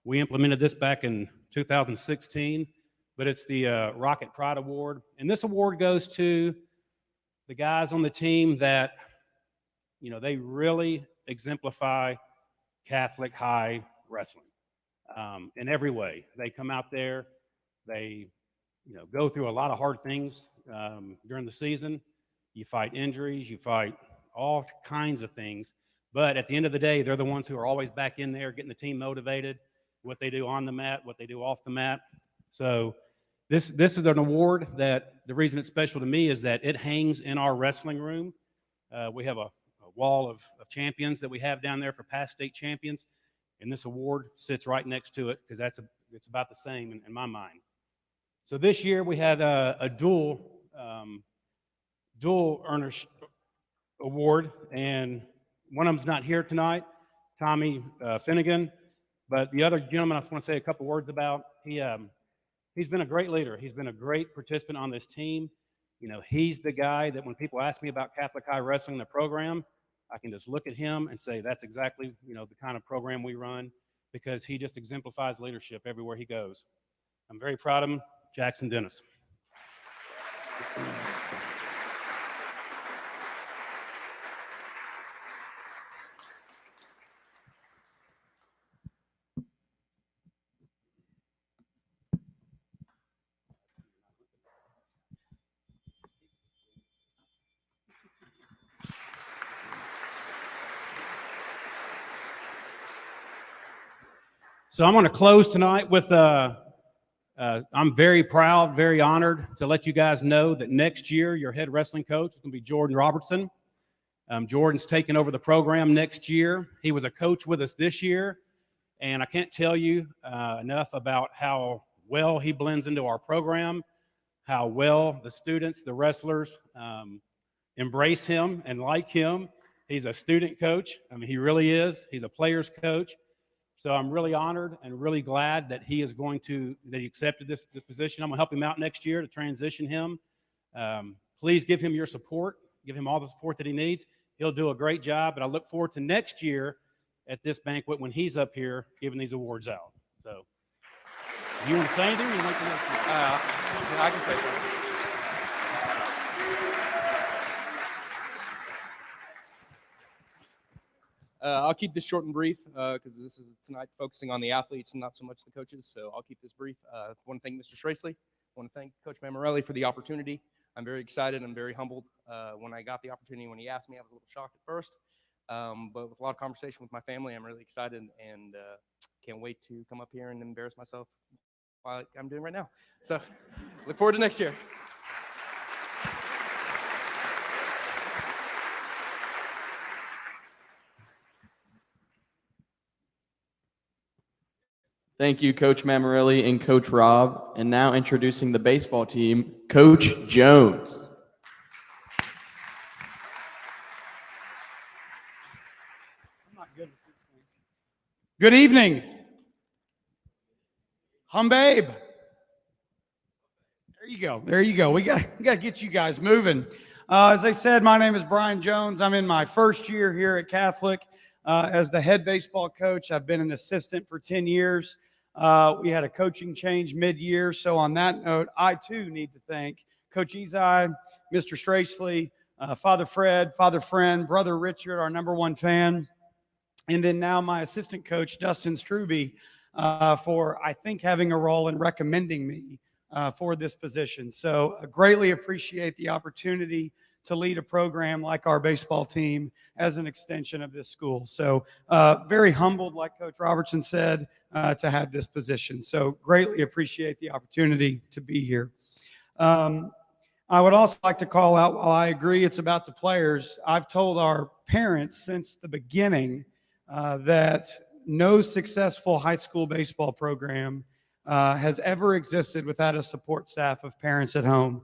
We implemented this back in 2016, but it's the Rocket Pride Award. And this award goes to the guys on the team that, they really exemplify Catholic high wrestling in every way. They come out there, they go through a lot of hard things during the season. You fight injuries, you fight all kinds of things, But at the end of the day, they're the ones who are always back in there getting the team motivated, what they do on the mat, what they do off the mat. So this is an award that the reason it's special to me is that it hangs in our wrestling room. We have a wall of champions that we have down there for past state champions, and this award sits right next to it because it's about the same in my mind. So this year we had a dual earners award, and one of them's not here tonight, Tommy Finnegan, but the other gentleman I just want to say a couple words about. He's been a great leader. He's been a great participant on this team. You know, he's the guy that when people ask me about Catholic High Wrestling, the program, I can just look at him and say that's exactly, the kind of program we run, because he just exemplifies leadership everywhere he goes. I'm very proud of him. Jackson Dennis. So I'm going to close tonight with I'm very proud, very honored to let you guys know that next year your head wrestling coach is going to be Jordan Robertson. Jordan's taking over the program next year. He was a coach with us this year, and I can't tell you enough about how well he blends into our program, how well the students, the wrestlers embrace him and like him. He's a student coach. I mean, he really is. He's a player's coach. So I'm really honored and really glad that he accepted this position. I'm gonna help him out next year to transition him. Please give him your support. Give him all the support that he needs. He'll do a great job, but I look forward to next year at this banquet when he's up here giving these awards out. So, you want to say anything? Or you want to I can say something. I'll keep this short and brief because this is tonight focusing on the athletes and not so much the coaches. So I'll keep this brief. I want to thank Mr. Stracely. I want to thank Coach Mammarelli for the opportunity. I'm very excited. I'm very humbled. When I got the opportunity, when he asked me, I was a little shocked at first. But with a lot of conversation with my family, I'm really excited and can't wait to come up here and embarrass myself like I'm doing right now. So look forward to next year. Thank you, Coach Mammarelli and Coach Rob. And now introducing the baseball team, Coach Jones. Good evening. Babe. There you go. There you go. We got to get you guys moving. As I said, my name is Brian Jones. I'm in my first year here at Catholic as the head baseball coach. I've been an assistant for 10 years. We had a coaching change mid-year. So on that note, I too need to thank Coach Ezai, Mr. Stracely, Father Fred, Father Friend, Brother Richard, our #1 fan, and then now my assistant coach, Dustin Struby, for, I think, having a role in recommending me for this position. So I greatly appreciate the opportunity to lead a program like our baseball team as an extension of this school. So very humbled, like Coach Robertson said, to have this position. So greatly appreciate the opportunity to be here. I would also like to call out, while I agree it's about the players, I've told our parents since the beginning that no successful high school baseball program has ever existed without a support staff of parents at home.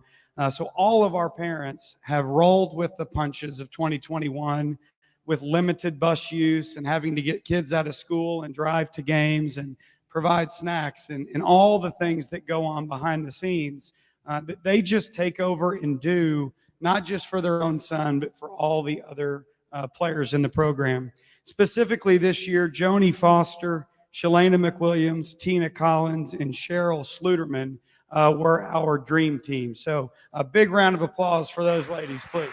So all of our parents have rolled with the punches of 2021 with limited bus use and having to get kids out of school and drive to games and provide snacks and all the things that go on behind the scenes that they just take over and do, not just for their own son, but for all the other players in the program. Specifically this year, Joni Foster, Shalana McWilliams, Tina Collins, and Cheryl Sluterman were our dream team. So a big round of applause for those ladies, please.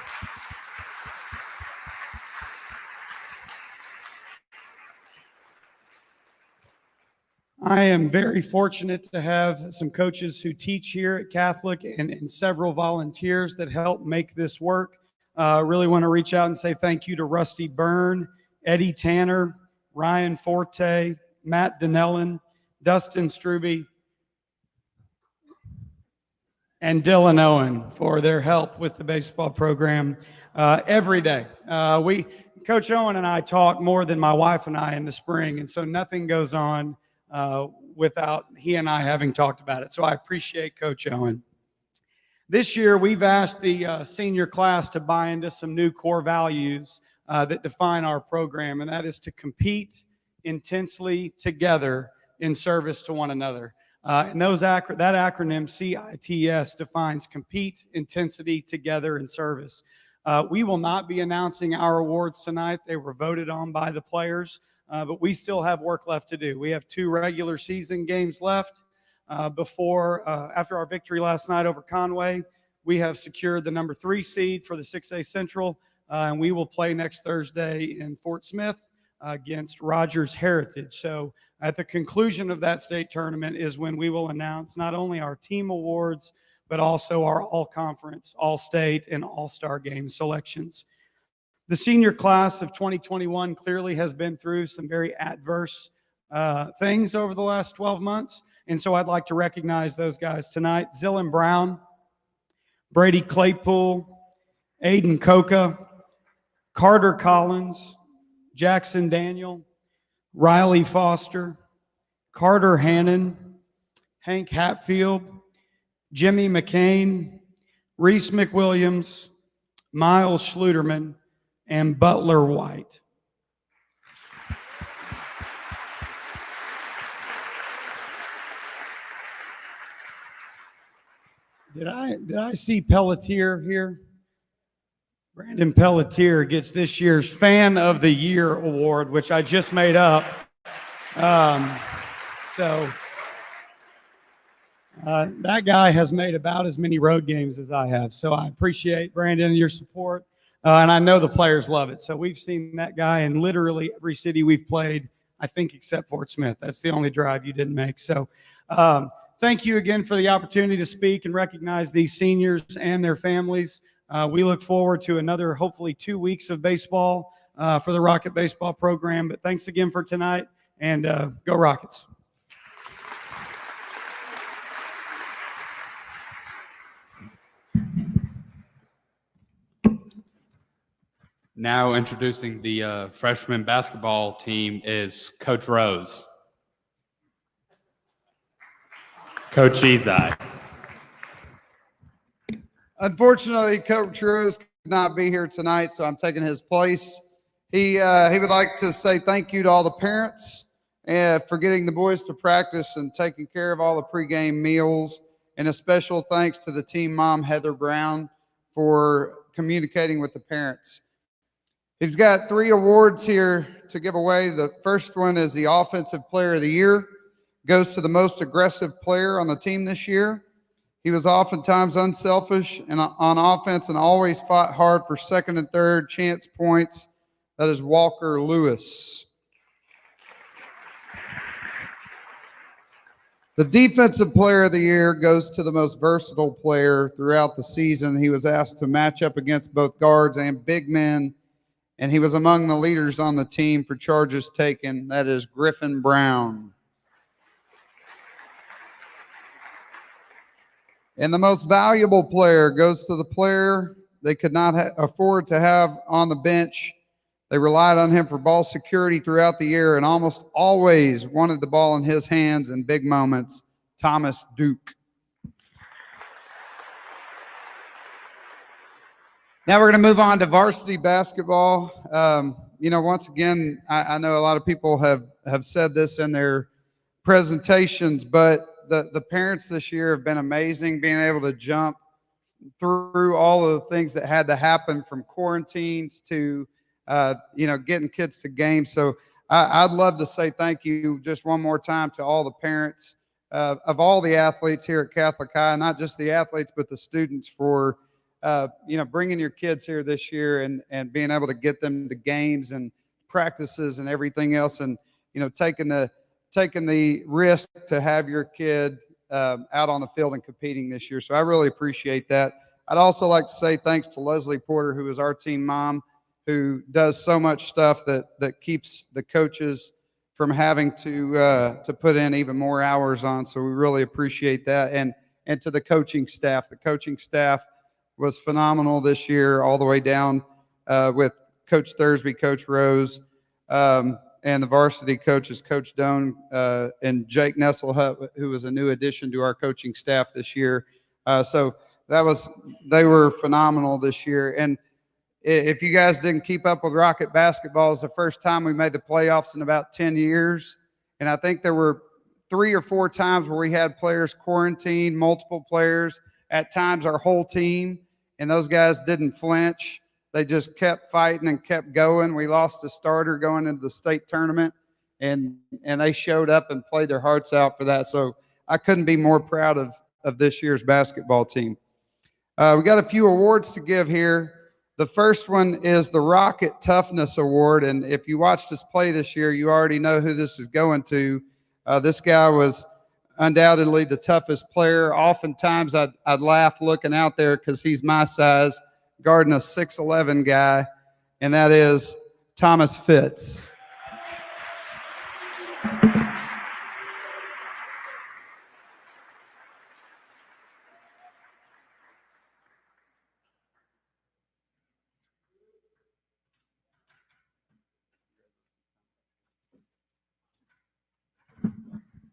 I am very fortunate to have some coaches who teach here at Catholic and several volunteers that help make this work. Really want to reach out and say thank you to Rusty Byrne Eddie Tanner, Ryan Forte, Matt Donnellan, Dustin Struby, and Dylan Owen for their help with the baseball program every day. Coach Owen and I talk more than my wife and I in the spring, and so nothing goes on without he and I having talked about it. So I appreciate Coach Owen. This year, we've asked the senior class to buy into some new core values that define our program, and that is to compete intensely together in service to one another. And that acronym CITS defines compete, intensity, together, and service. We will not be announcing our awards tonight. They were voted on by the players, but we still have work left to do. We have 2 regular season games left. After our victory last night over Conway, we have secured the number 3 seed for the 6A Central, and we will play next Thursday in Fort Smith against Rogers Heritage. So at the conclusion of that state tournament is when we will announce not only our team awards, but also our all-conference, all-state, and all-star game selections. The senior class of 2021 clearly has been through some very adverse things over the last 12 months. And so I'd like to recognize those guys tonight. Zillan Brown, Brady Claypool, Aiden Coca, Carter Collins, Jackson Daniel, Riley Foster, Carter Hannon, Hank Hatfield, Jimmy McCain, Reese McWilliams, Miles Schluterman, and Butler White. Did I see Pelletier here? Brandon Pelletier gets this year's Fan of the Year award, which I just made up. That guy has made about as many road games as I have. So I appreciate, Brandon, and your support. And I know the players love it. So we've seen that guy in literally every city we've played, I think, except Fort Smith. That's the only drive you didn't make. So thank you again for the opportunity to speak and recognize these seniors and their families. We look forward to another, hopefully, 2 weeks of baseball for the Rocket Baseball program. But thanks again for tonight, and go Rockets. Now introducing the freshman basketball team is Coach Rose. Coach Ezai. Unfortunately, Coach Rose could not be here tonight, so I'm taking his place. He would like to say thank you to all the parents for getting the boys to practice and taking care of all the pregame meals, and a special thanks to the team mom, Heather Brown, for communicating with the parents. He's got 3 awards here to give away. The first one is the Offensive Player of the Year. Goes to the most aggressive player on the team this year. He was oftentimes unselfish and on offense and always fought hard for second and third chance points. That is Walker Lewis. The Defensive Player of the Year goes to the most versatile player throughout the season. He was asked to match up against both guards and big men, and he was among the leaders on the team for charges taken. That is Griffin Brown. And the most valuable player goes to the player they could not afford to have on the bench. They relied on him for ball security throughout the year and almost always wanted the ball in his hands in big moments, Thomas Duke. Now we're going to move on to varsity basketball. Once again, I know a lot of people have said this in their presentations, but the parents this year have been amazing, being able to jump through all of the things that had to happen, from quarantines to getting kids to games. So I'd love to say thank you just one more time to all the parents of all the athletes here at Catholic High, not just the athletes, but the students, for bringing your kids here this year and being able to get them to games and practices and everything else, and taking the risk to have your kid out on the field and competing this year. So I really appreciate that. I'd also like to say thanks to Leslie Porter, who is our team mom, who does so much stuff that keeps the coaches from having to put in even more hours on. So we really appreciate that. And to the coaching staff. The coaching staff was phenomenal this year, all the way down with Coach Thursby, Coach Rose, and the varsity coaches, Coach Doan and Jake Nesselhut, who was a new addition to our coaching staff this year. So they were phenomenal this year. And if you guys didn't keep up with Rocket basketball, it's the first time we made the playoffs in about 10 years. And I think there were 3 or 4 times where we had players quarantined, multiple players, at times our whole team, and those guys didn't flinch. They just kept fighting and kept going. We lost a starter going into the state tournament, and they showed up and played their hearts out for that. So I couldn't be more proud of this year's basketball team. We got a few awards to give here. The first one is the Rocket Toughness Award, and if you watched us play this year, you already know who this is going to. This guy was undoubtedly the toughest player. Oftentimes I'd laugh looking out there because he's my size, guarding a 6'11" guy, and that is Thomas Fitz.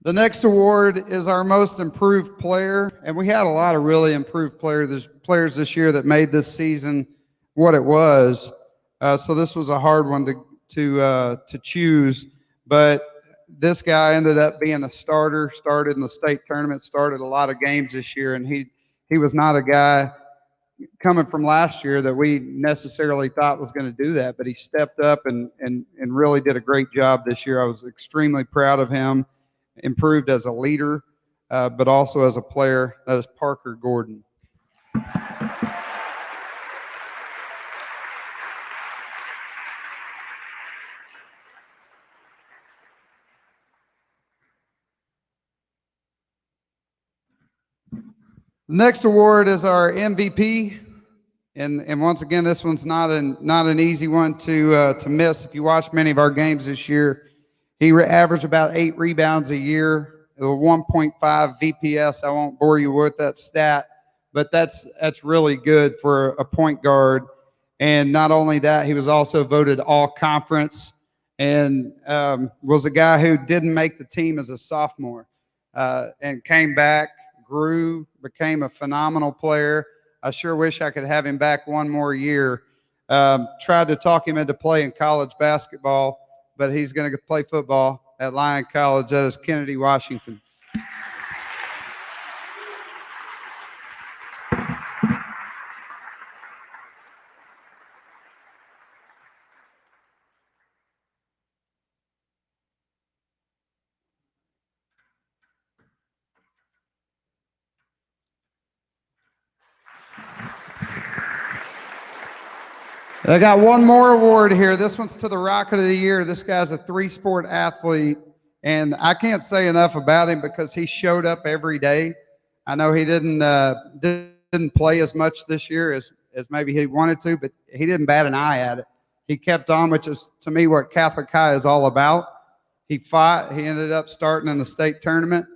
The next award is our most improved player, and we had a lot of really improved players this year that made this season what it was. So this was a hard one to choose, but this guy ended up being a starter, started in the state tournament, started a lot of games this year, and he was not a guy coming from last year that we necessarily thought was going to do that, but he stepped up and really did a great job this year. I was extremely proud of him. Improved as a leader, but also as a player. That is Parker Gordon. The next award is our MVP, and once again, this one's not an easy one to miss. If you watch many of our games this year, he averaged about 8 rebounds a year, 1.5 VPS. I won't bore you with that stat, but that's really good for a point guard. And not only that, he was also voted all conference, and was a guy who didn't make the team as a sophomore, and came back, grew, became a phenomenal player. I sure wish I could have him back one more year. Tried to talk him into playing college basketball, but he's going to play football at Lyon College. That is Kennedy, Washington. I got one more award here. This one's to the Rocket of the Year. This guy's a 3-sport athlete, and I can't say enough about him because he showed up every day. I know he didn't play as much this year as maybe he wanted to, but he didn't bat an eye at it. He kept on, which is, to me, what Catholic High is all about. He fought. He ended up starting in the state tournament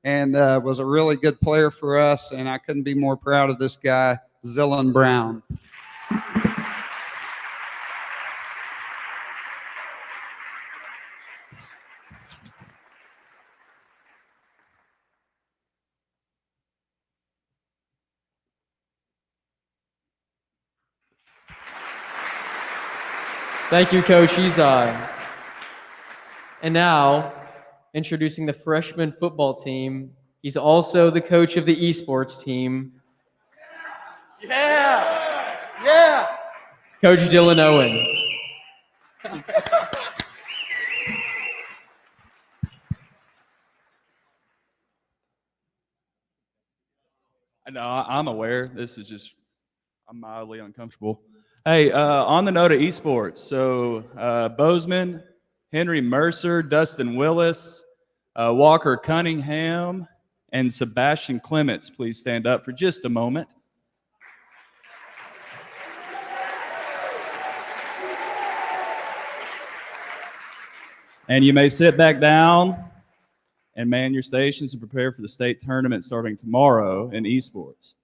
and was a really good player for us, and I couldn't be more proud of this guy, Zillan Brown. Thank you, Coach Izai. And now, introducing the freshman football team. He's also the coach of the esports team. Yeah! Yeah! Coach Dylan Owen. No, I'm aware. This is just, I'm mildly uncomfortable. Hey, on the note of esports, so Bozeman, Henry Mercer, Dustin Willis, Walker Cunningham, and Sebastian Clements, please stand up for just a moment. And you may sit back down and man your stations to prepare for the state tournament starting tomorrow in esports.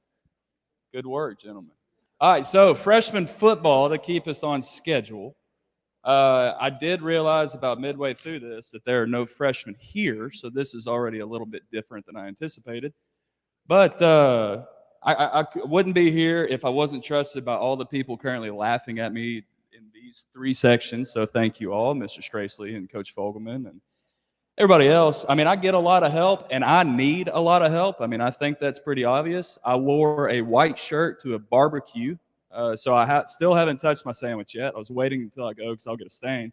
Good work, gentlemen. All right, so freshman football to keep us on schedule. I did realize about midway through this that there are no freshmen here, so this is already a little bit different than I anticipated. But I wouldn't be here if I wasn't trusted by all the people currently laughing at me in these three sections. So thank you all, Mr. Stracely and Coach Fogelman and everybody else. I mean, I get a lot of help, and I need a lot of help. I mean, I think that's pretty obvious. I wore a white shirt to a barbecue, so I still haven't touched my sandwich yet. I was waiting until I go because I'll get a stain.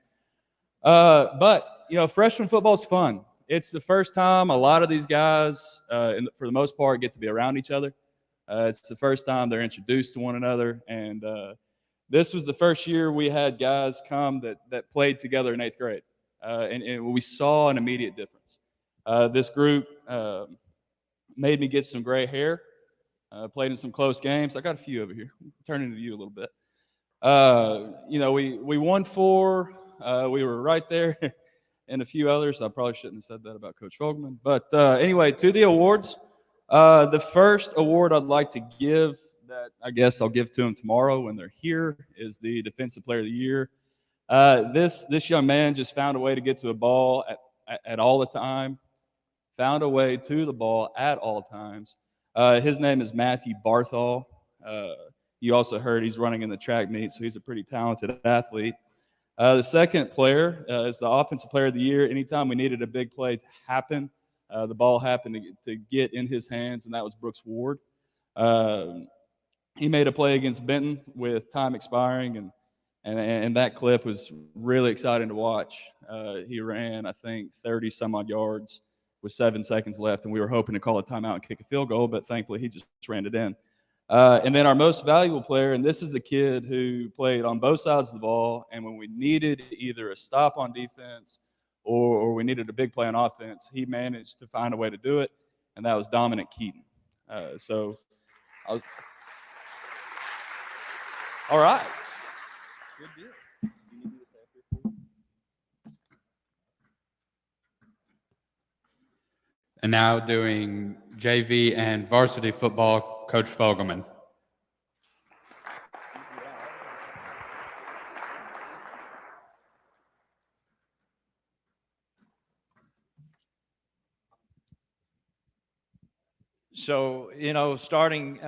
But, you know, freshman football is fun. It's the first time a lot of these guys, for the most part, get to be around each other. It's the first time they're introduced to one another. And this was the first year we had guys come that played together in 8th grade. And we saw an immediate difference. This group made me get some gray hair, played in some close games. I got a few over here. Turning to you a little bit. You know, we won 4. We were right there, and a few others. I probably shouldn't have said that about Coach Fogelman. But anyway, to the awards. The first award I'd like to give, that I guess I'll give to them tomorrow when they're here, is the Defensive Player of the Year. This young man just found a way to get to the ball at all the time, found a way to the ball at all times. His name is Matthew Barthol. You also heard he's running in the track meet, so he's a pretty talented athlete. The second player is the Offensive Player of the Year. Anytime we needed a big play to happen, the ball happened to get in his hands, and that was Brooks Ward. He made a play against Benton with time expiring, and that clip was really exciting to watch. He ran, I think, 30-some-odd yards with 7 seconds left, and we were hoping to call a timeout and kick a field goal, but thankfully he just ran it in. And then our most valuable player, and this is the kid who played on both sides of the ball, and when we needed either a stop on defense or we needed a big play on offense, he managed to find a way to do it, and that was Dominic Keaton. All right. Good deal. You need me to stay up here for you? And now doing JV and varsity football, Coach Fogelman. So, you know, starting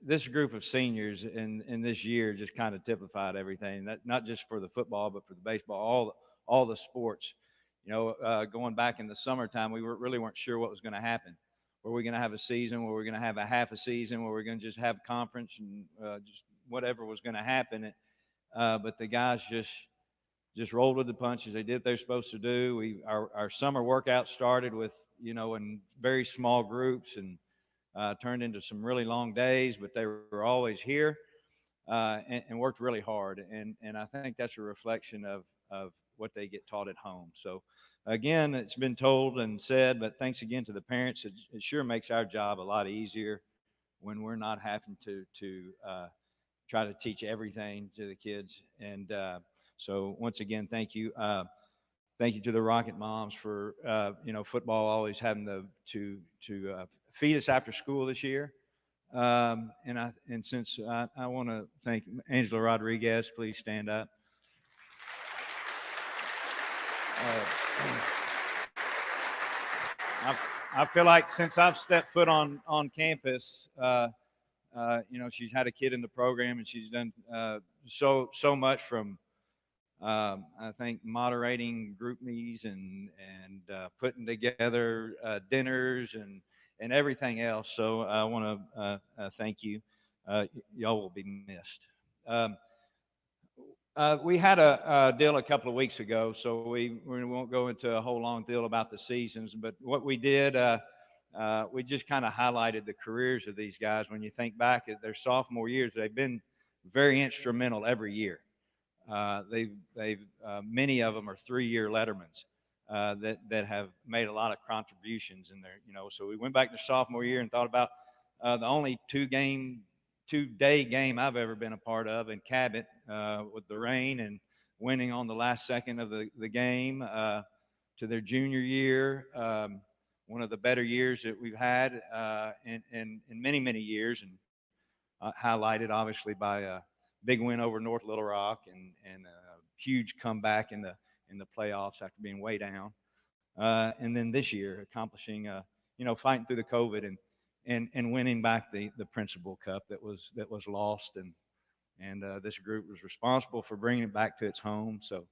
this group of seniors in this year just kind of typified everything. That not just for the football, but for the baseball, all the sports. You know, going back in the summertime, we really weren't sure what was going to happen. Were we going to have a season? Were we going to have a half a season? Were we going to just have conference and just whatever was going to happen? But the guys just rolled with the punches. They did what they're supposed to do. Our summer workout started with, you know, in very small groups and turned into some really long days, but they were always here and worked really hard. And I think that's a reflection of what they get taught at home. So again, it's been told and said, but thanks again to the parents. It sure makes our job a lot easier when we're not having to try to teach everything to the kids. And so once again, thank you. Thank you to the Rocket Moms for, you know, football always having to feed us after school this year. And since I want to thank Angela Rodriguez, please stand up. I feel like since I've stepped foot on campus, you know, she's had a kid in the program, and she's done so much from, I think, moderating group meetings and putting together dinners and everything else. So I want to thank you. Y'all will be missed. We had a deal a couple of weeks ago, so we won't go into a whole long deal about the seasons. But what we did, we just kind of highlighted the careers of these guys. When you think back at their sophomore years, they've been very instrumental every year. Many of them are 3-year lettermans that have made a lot of contributions in there. You know, so we went back to sophomore year and thought about the only 2-day game I've ever been a part of in Cabot with the rain, and winning on the last second of the game, to their junior year, one of the better years that we've had in many, many years, and highlighted obviously by a big win over North Little Rock and a huge comeback in the playoffs after being way down. And then this year accomplishing, fighting through the COVID and winning back the Principal Cup that was lost, and this group was responsible for bringing it back to its home. So,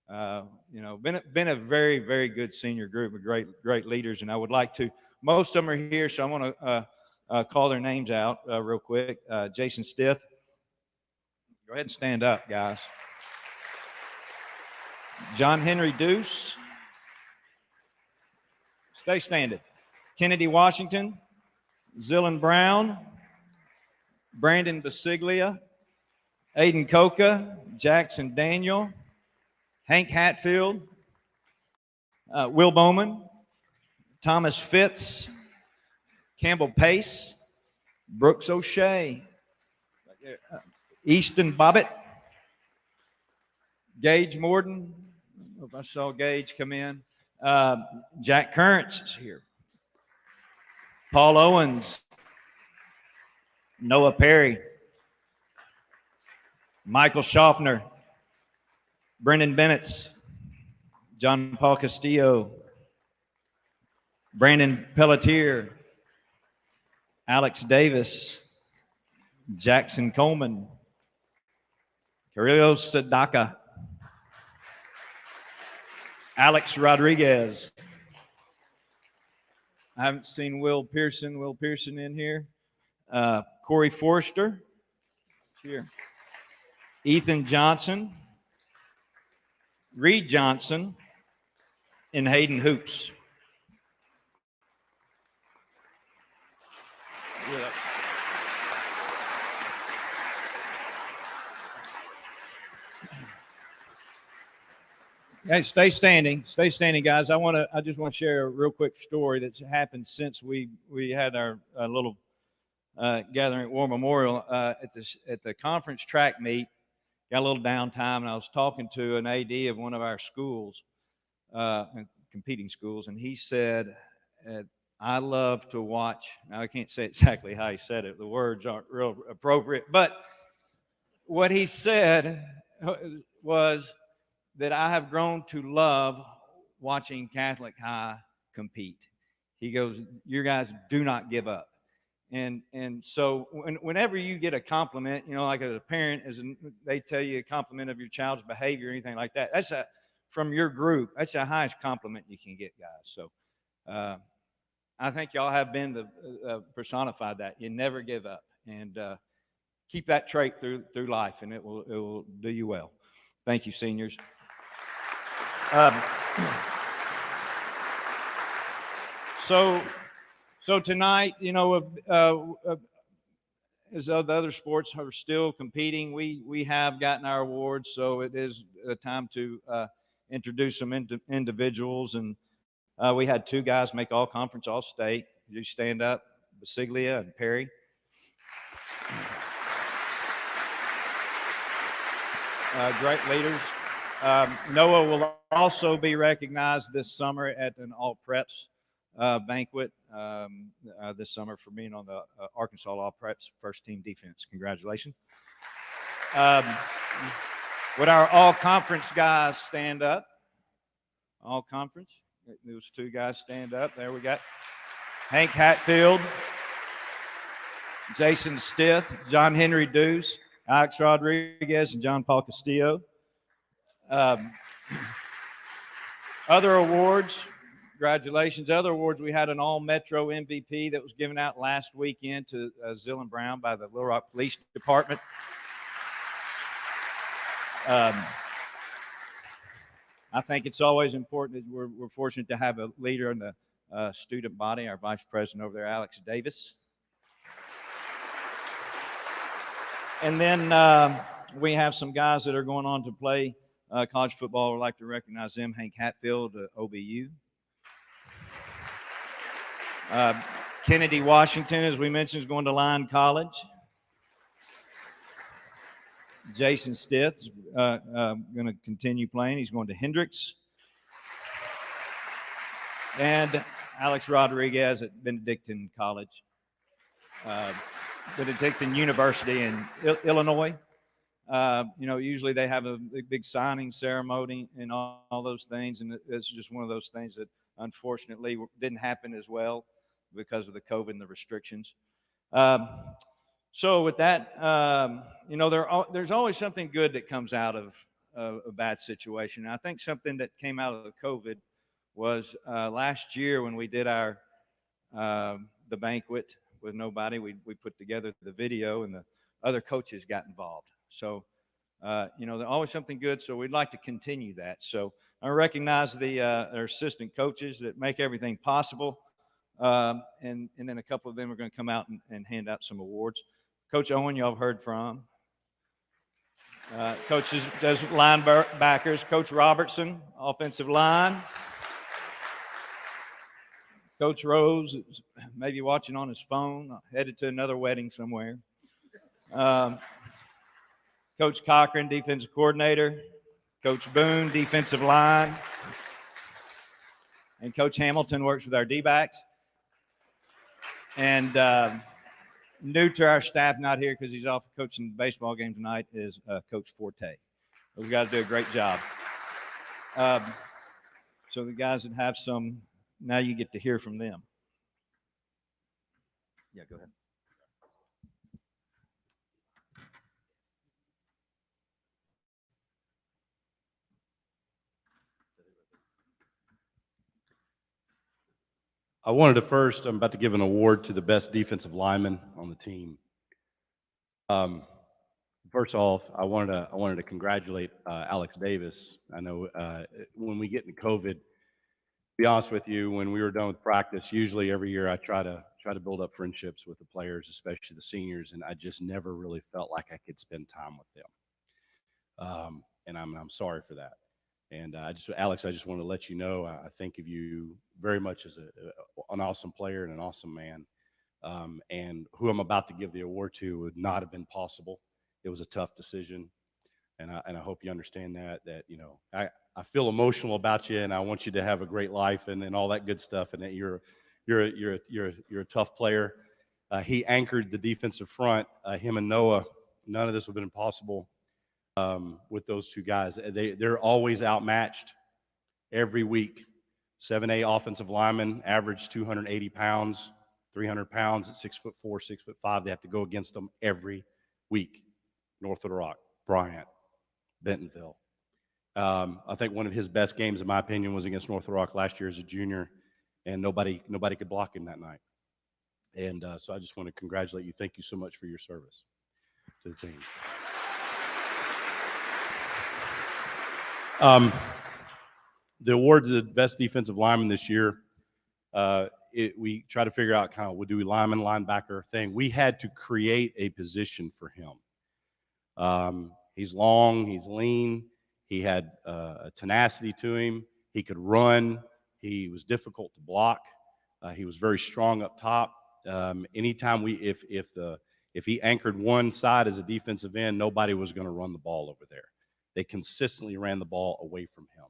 been a very, very good senior group with great leaders, and I would like to. Most of them are here, so I want to call their names out real quick. Jason Stith, go ahead and stand up, guys. John Henry Deuce, stay standing. Kennedy Washington, Zillan Brown, Brandon Basiglia, Aiden Coca, Jackson Daniel, Hank Hatfield, Will Bowman, Thomas Fitz, Campbell Pace, Brooks O'Shea, Easton Bobbitt, Gage Morden. I saw Gage come in. Jack Currents is here. Paul Owens, Noah Perry, Michael Schaffner, Brendan Bennetts, John Paul Castillo, Brandon Pelletier, Alex Davis, Jackson Coleman, Carrillo Sadaka, Alex Rodriguez. I haven't seen Will Pearson in here. Corey Forrester, here. Ethan Johnson, Reed Johnson, and Hayden Hoops. Yeah. Hey, stay standing, guys. I just want to share a real quick story that's happened since we had our little gathering at War Memorial at the conference track meet. Got a little downtime, and I was talking to an AD of one of our schools, competing schools, and he said, "I love to watch." Now I can't say exactly how he said it; the words aren't real appropriate, but what he said was that I have grown to love watching Catholic High compete. He goes, "You guys do not give up." And so whenever you get a compliment, like as a parent, they tell you a compliment of your child's behavior or anything like that, that's from your group. That's the highest compliment you can get, guys. So I think y'all have been the personified that. You never give up, and keep that trait through life, and it will do you well. Thank you, seniors. So tonight, as the other sports are still competing, we have gotten our awards, so it is a time to introduce some individuals. And we had two guys make all conference, all state. You stand up, Basiglia and Perry. Great leaders. Noah will also be recognized this summer at an all preps banquet this summer for being on the Arkansas All Preps first team defense. Congratulations. Would our all conference guys stand up? All conference. Those two guys stand up. There we got Hank Hatfield, Jason Stith, John Henry Deuce, Alex Rodriguez, and John Paul Castillo. Other awards. Congratulations. Other awards, we had an all-metro MVP that was given out last weekend to Zillan Brown by the Little Rock Police Department. I think it's always important that we're fortunate to have a leader in the student body, our vice president over there, Alex Davis. And then we have some guys that are going on to play college football. We'd like to recognize them. Hank Hatfield, OBU. Kennedy Washington, as we mentioned, is going to Lyon College. Jason Stith going to continue playing. He's going to Hendricks. And Alex Rodriguez at Benedictine College, Benedictine University in Illinois. Usually they have a big signing ceremony and all those things, and it's just one of those things that unfortunately didn't happen as well because of the COVID and the restrictions. So with that, there's always something good that comes out of a bad situation. And I think something that came out of the COVID was last year when we did our the banquet with nobody. We put together the video, and the other coaches got involved. So there's always something good. So we'd like to continue that. So I recognize our assistant coaches that make everything possible, and then a couple of them are going to come out and hand out some awards. Coach Owen, y'all have heard from. Coach does linebackers. Coach Robertson, offensive line. Coach Rose is maybe watching on his phone, headed to another wedding somewhere. Coach Cochran, defensive coordinator. Coach Boone, defensive line. And Coach Hamilton works with our D-backs. And new to our staff, not here because he's off coaching the baseball game tonight, is Coach Forte. We've got to do a great job. So the guys that have some, now you get to hear from them. Yeah, go ahead. I wanted to first, I'm about to give an award to the best defensive lineman on the team. First off, I wanted to congratulate Alex Davis. I know when we get into COVID, to be honest with you, when we were done with practice, usually every year I try to build up friendships with the players, especially the seniors, and I just never really felt like I could spend time with them. And I'm sorry for that. And Alex, I just want to let you know, I think of you very much as an awesome player and an awesome man. And who I'm about to give the award to would not have been possible. It was a tough decision. And I hope you understand that I feel emotional about you, and I want you to have a great life and all that good stuff. And that you're a tough player. He anchored the defensive front. Him and Noah. None of this would have been possible with those two guys. They're always outmatched every week. 7A offensive linemen average 280 pounds, 300 pounds at 6'4", 6'5". They have to go against them every week. North Little Rock, Bryant, Bentonville. I think one of his best games, in my opinion, was against North Little Rock last year as a junior, and nobody could block him that night. And so I just want to congratulate you. Thank you so much for your service to the team. The award to the best defensive lineman this year, we try to figure out kind of, do we linebacker thing. We had to create a position for him. He's long, he's lean, he had a tenacity to him, he could run, he was difficult to block, he was very strong up top. Anytime if he anchored one side as a defensive end, nobody was going to run the ball over there. They consistently ran the ball away from him,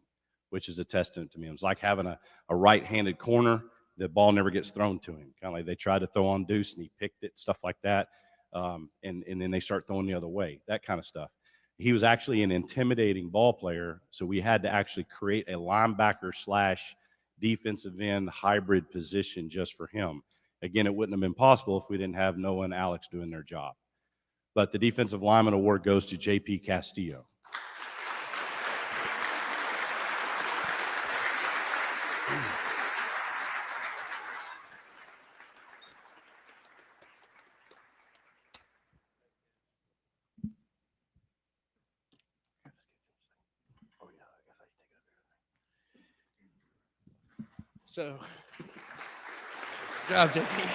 which is a testament to me. It was like having a right-handed corner. The ball never gets thrown to him. Kind of like they tried to throw on Deuce and he picked it, stuff like that. And then they start throwing the other way, that kind of stuff. He was actually an intimidating ball player, so we had to actually create a linebacker / defensive end hybrid position just for him. Again, it wouldn't have been possible if we didn't have Noah and Alex doing their job. But the defensive lineman award goes to J.P. Castillo. So, good job, JP.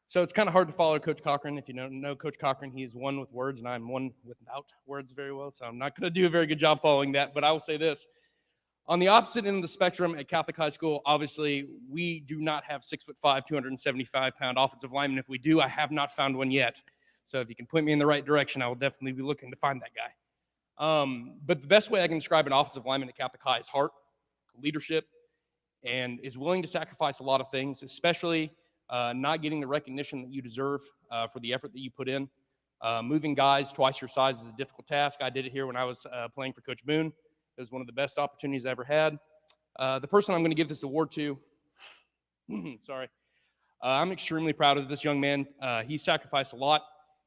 So it's kind of hard to follow Coach Cochran. If you don't know Coach Cochran, he's one with words, and I'm one without words very well. So I'm not going to do a very good job following that. But I will say this. On the opposite end of the spectrum at Catholic High School, obviously, we do not have 6'5", 275-pound offensive linemen. If we do, I have not found one yet. So if you can point me in the right direction, I will definitely be looking to find that guy. But the best way I can describe an offensive lineman at Catholic High is heart, leadership, and is willing to sacrifice a lot of things, especially not getting the recognition that you deserve for the effort that you put in. Moving guys twice your size is a difficult task. I did it here when I was playing for Coach Boone. It was one of the best opportunities I ever had. The person I'm going to give this award to, sorry, I'm extremely proud of this young man. He sacrificed a lot.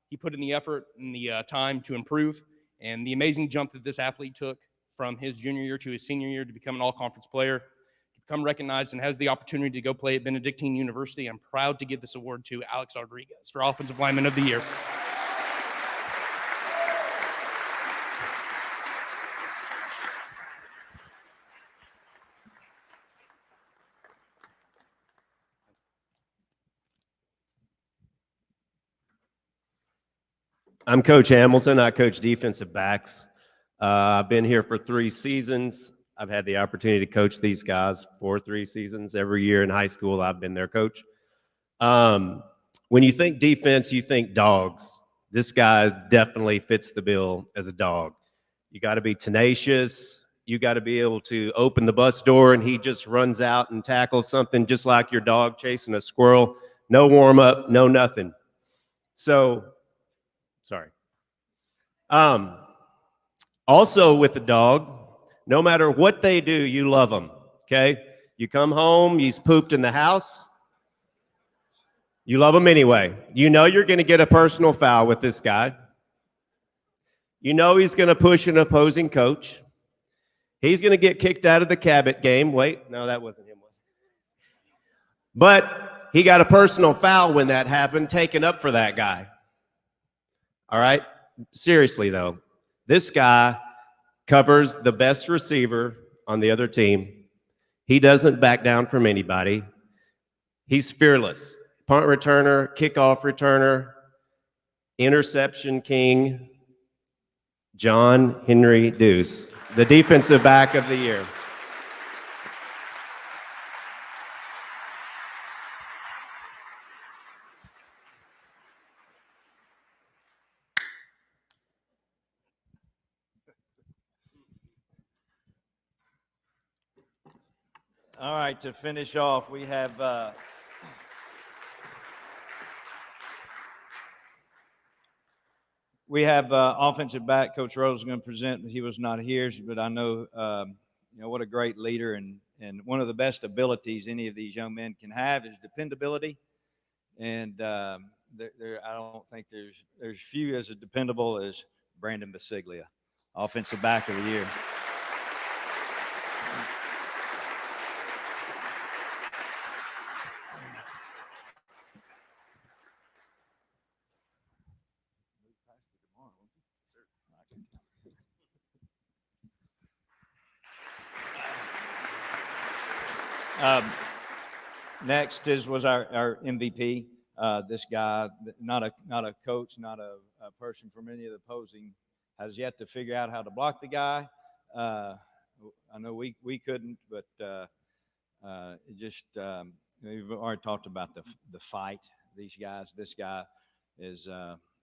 He put in the effort and the time to improve. And the amazing jump that this athlete took from his junior year to his senior year to become an all-conference player, to become recognized and has the opportunity to go play at Benedictine University. I'm proud to give this award to Alex Rodriguez for Offensive Lineman of the Year. I'm Coach Hamilton. I coach defensive backs. I've been here for 3 seasons. I've had the opportunity to coach these guys for 3 seasons. Every year in high school, I've been their coach. When you think defense, you think dogs. This guy definitely fits the bill as a dog. You got to be tenacious. You got to be able to open the bus door and he just runs out and tackles something just like your dog chasing a squirrel. No warm up, no nothing. So, sorry. Also with the dog, no matter what they do, you love them, okay? You come home, he's pooped in the house. You love him anyway. You know you're going to get a personal foul with this guy. You know he's going to push an opposing coach. He's going to get kicked out of the Cabot game. Wait, no, that wasn't him. But he got a personal foul when that happened, taken up for that guy. All right? Seriously, though, this guy covers the best receiver on the other team. He doesn't back down from anybody. He's fearless. Punt returner, kickoff returner, interception king, John Henry Deuce, the defensive back of the year. All right, to finish off, we have offensive back. Coach Rose is going to present. He was not here, but I know what a great leader and one of the best abilities any of these young men can have is dependability. And I don't think there's few as dependable as Brandon Basiglia, offensive back of the year. Next was our MVP. This guy, not a coach, not a person from any of the opposing, has yet to figure out how to block the guy. I know we couldn't, but it just we've already talked about the fight. These guys. This guy is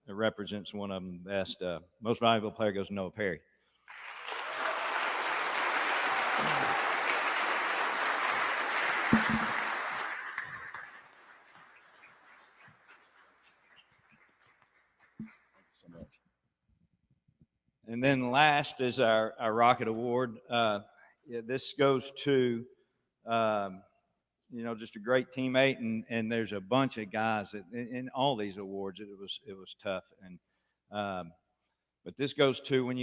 represents one of them best. Most valuable player goes to Noah Perry. And then last is our Rocket Award. This goes to, just a great teammate, and there's a bunch of guys that in all these awards it was tough, and but this goes to when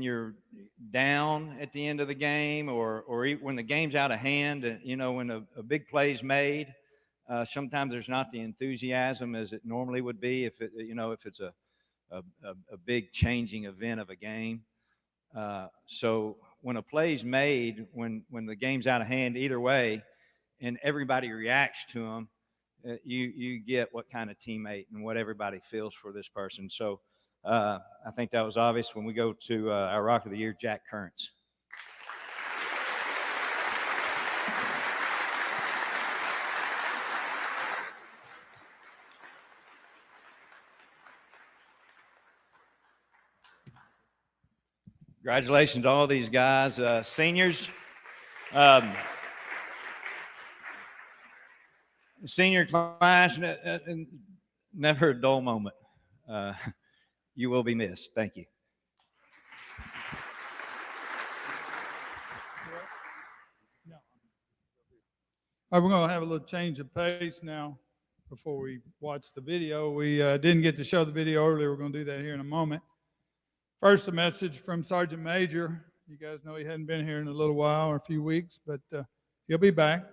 you're down at the end of the game, or when the game's out of hand, when a big play's made, sometimes there's not the enthusiasm as it normally would be if it's a big changing event of a game. So when a play's made, when the game's out of hand either way, and everybody reacts to them, you get what kind of teammate and what everybody feels for this person. So I think that was obvious when we go to our Rock of the Year, Jack Currents. Congratulations to all these guys, seniors. Senior class, never a dull moment. You will be missed. Thank you. All right, we're going to have a little change of pace now before we watch the video. We didn't get to show the video earlier. We're going to do that here in a moment. First, a message from Sergeant Major. You guys know he hadn't been here in a little while or a few weeks, but he'll be back.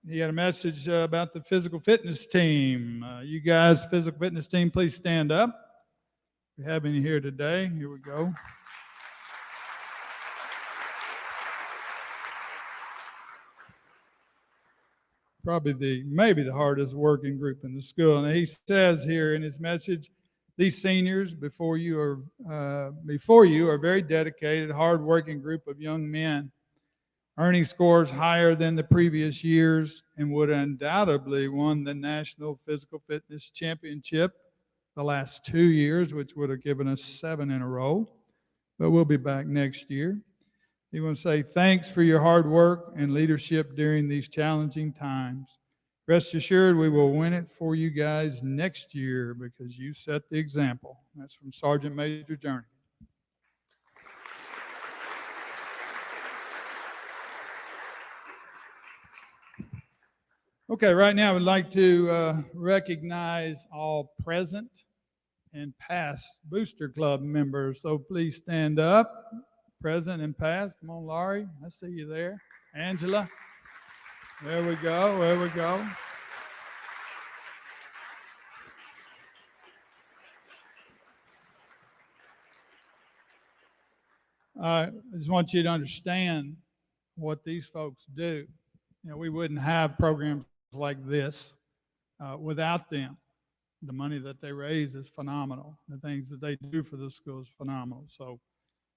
He had a message about the physical fitness team. You guys, physical fitness team, please stand up. We have any here today. Here we go. Probably maybe the hardest working group in the school. And he says here in his message, these seniors before you are very dedicated, hardworking group of young men, earning scores higher than the previous years, and would undoubtedly won the National Physical Fitness Championship the last 2 years, which would have given us 7 in a row. But we'll be back next year. He wants to say thanks for your hard work and leadership during these challenging times. Rest assured, we will win it for you guys next year because you set the example. That's from Sergeant Major Journey. Okay, right now I would like to recognize all present and past Booster Club members. So please stand up. Present and past. Come on, Laurie. I see you there. Angela. There we go. There we go. I just want you to understand what these folks do. You know, we wouldn't have programs like this without them. The money that they raise is phenomenal. The things that they do for the school is phenomenal. So,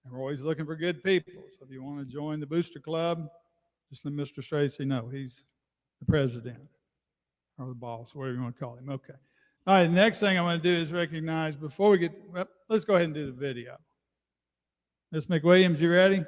and we're always looking for good people. So if you want to join the Booster Club, just let Mr. Tracy know. He's the president or the boss, whatever you want to call him. Okay. All right, the next thing I want to do is recognize, before we get, well, let's go ahead and do the video. Ms. McWilliams, you ready?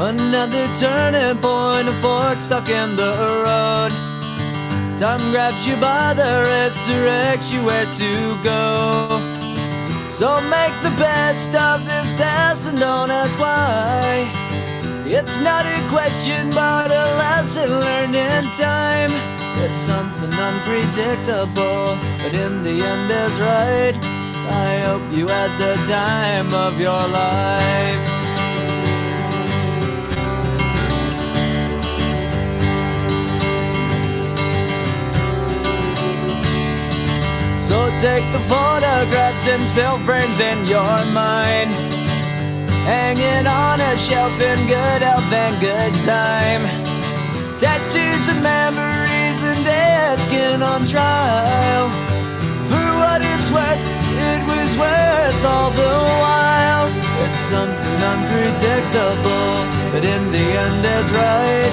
Another turning point, a fork stuck in the road. Time grabs you by the wrist, directs you where to go. So make the best of this test and don't ask why. It's not a question but a lesson learned in time. It's something unpredictable, but in the end is right. I hope you had the time of your life. So take the photographs and still frames in your mind, hanging on a shelf in good health and good time. Tattoos and memories and dead skin on trial. For what it's worth, it was worth all the while. It's something unpredictable, but in the end is right.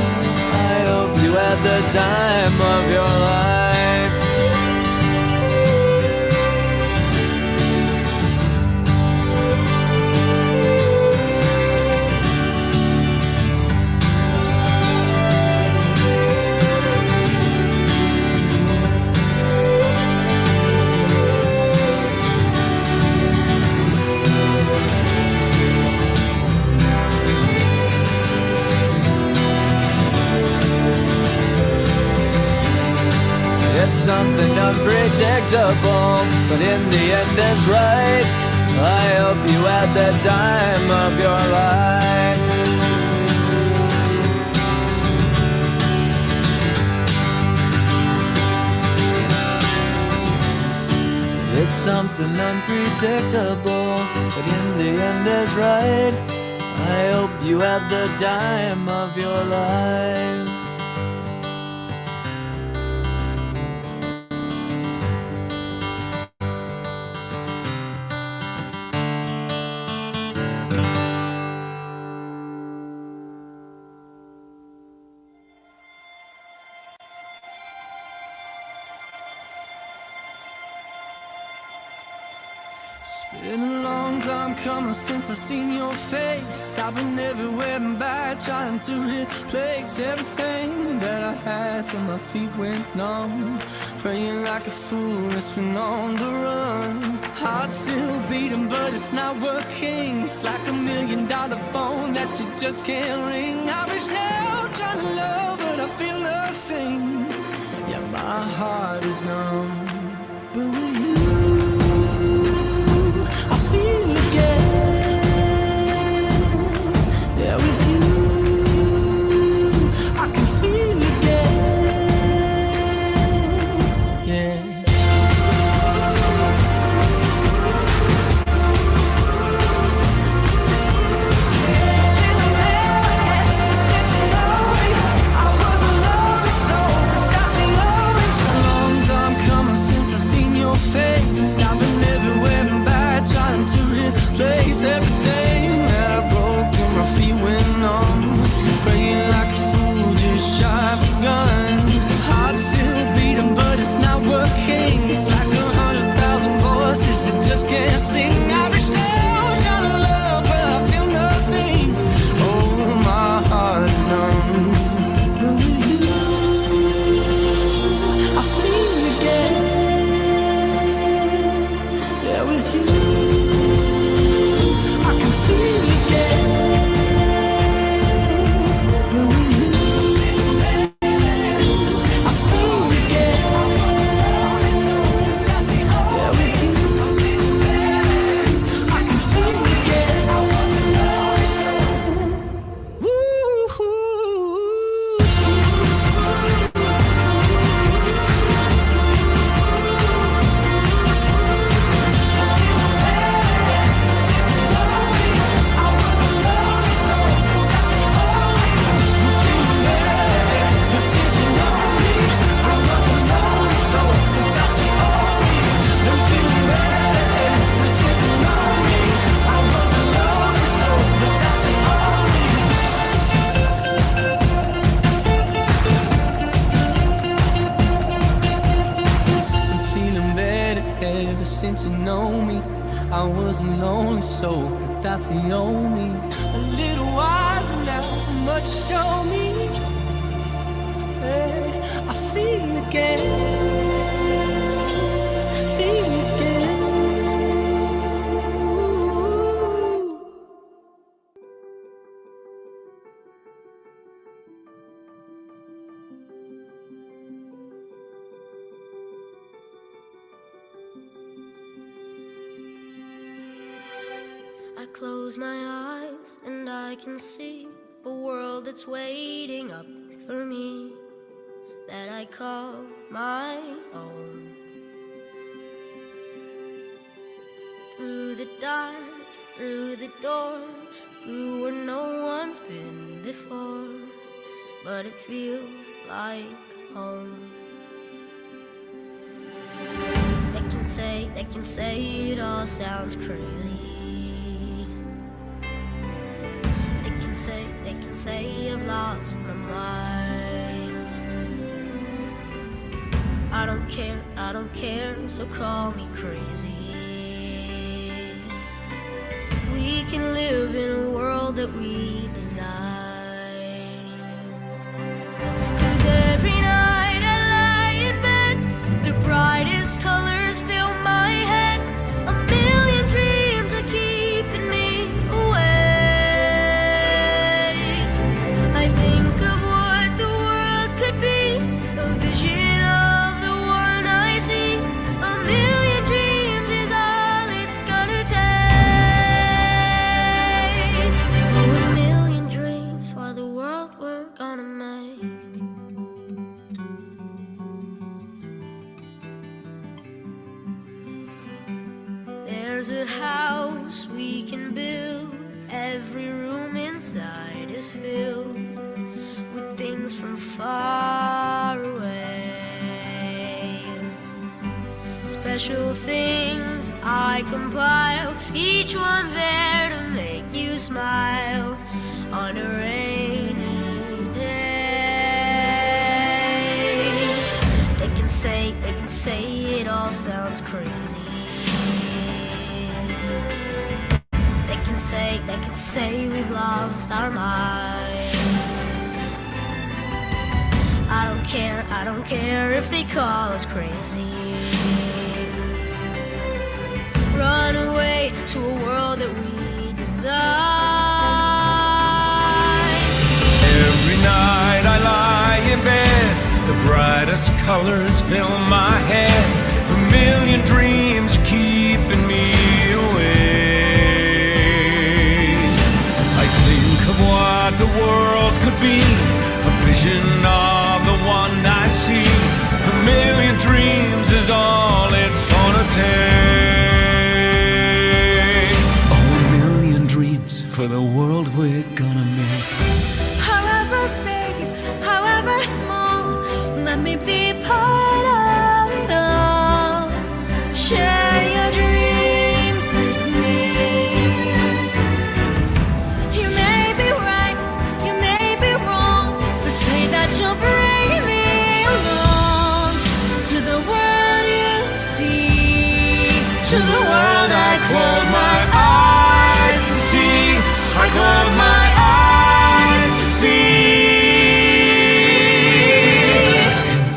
I hope you had the time of your life. It's something unpredictable, but in the end it's right. I hope you had the time of your life. It's something unpredictable, but in the end is right. I hope you had the time of your life. Been a long time coming since I seen your face. I've been everywhere and back, trying to replace everything that I had till my feet went numb. Praying like a fool, it's been on the run. Heart still beating, but it's not working. It's like $1 million phone that you just can't ring. I reached out trying to love, but I feel nothing. Yeah, my heart is numb. But with you, feel again. Yeah, with you I can feel again. Yeah. Face. I've been everywhere and back, trying to replace everything that I broke till my feet went numb. Praying like a fool, just shy of a gun. Heart still beating, but it's not working. It's like 100,000 voices that just can't sing. I reached out trying to love, but I feel nothing. Oh, my heart is numb. But with you, I feel again. With you, I can feel again. With you, I feel again. Yeah, with you, I can feel again. Woo. Since you know me, I wasn't lonely, so that's the only. A little wiser now from what you show me. Hey, I feel again, feel again. Ooh. I close my eyes and I can see a world that's waiting up for me, that I call my own. Through the dark, through the door, through where no one's been before, but it feels like home. They can say it all sounds crazy. They can say I've lost my mind. I don't care, so call me crazy. We can live in a world that we design. 'Cause every night I lie in bed, the brightest colors fill my head. A million dreams are keeping me awake. I think of what the world could be, a vision of the one I see. A million dreams is all it's gonna take. Oh, a million dreams for the world we're gonna make. There's a house we can build. Every room inside is filled with things from far away. Special things I compile, each one there to make you smile on a rainy day. They can say it all sounds crazy. could say we've lost our minds. I don't care if they call us crazy. Run away to a world that we design. Every night I lie in bed, the brightest colors fill my head. A million dreams keeping me awake. I think of what the world could be, a vision of the one I see. A million dreams is all it's gonna take. Oh, a million dreams for the world we're gonna make. However big, however small, let me be part of it all. Share your dreams with me. You may be right, you may be wrong, but say that you'll bring me along to the world you see, to the world I close my eyes to see. I close my eyes to see.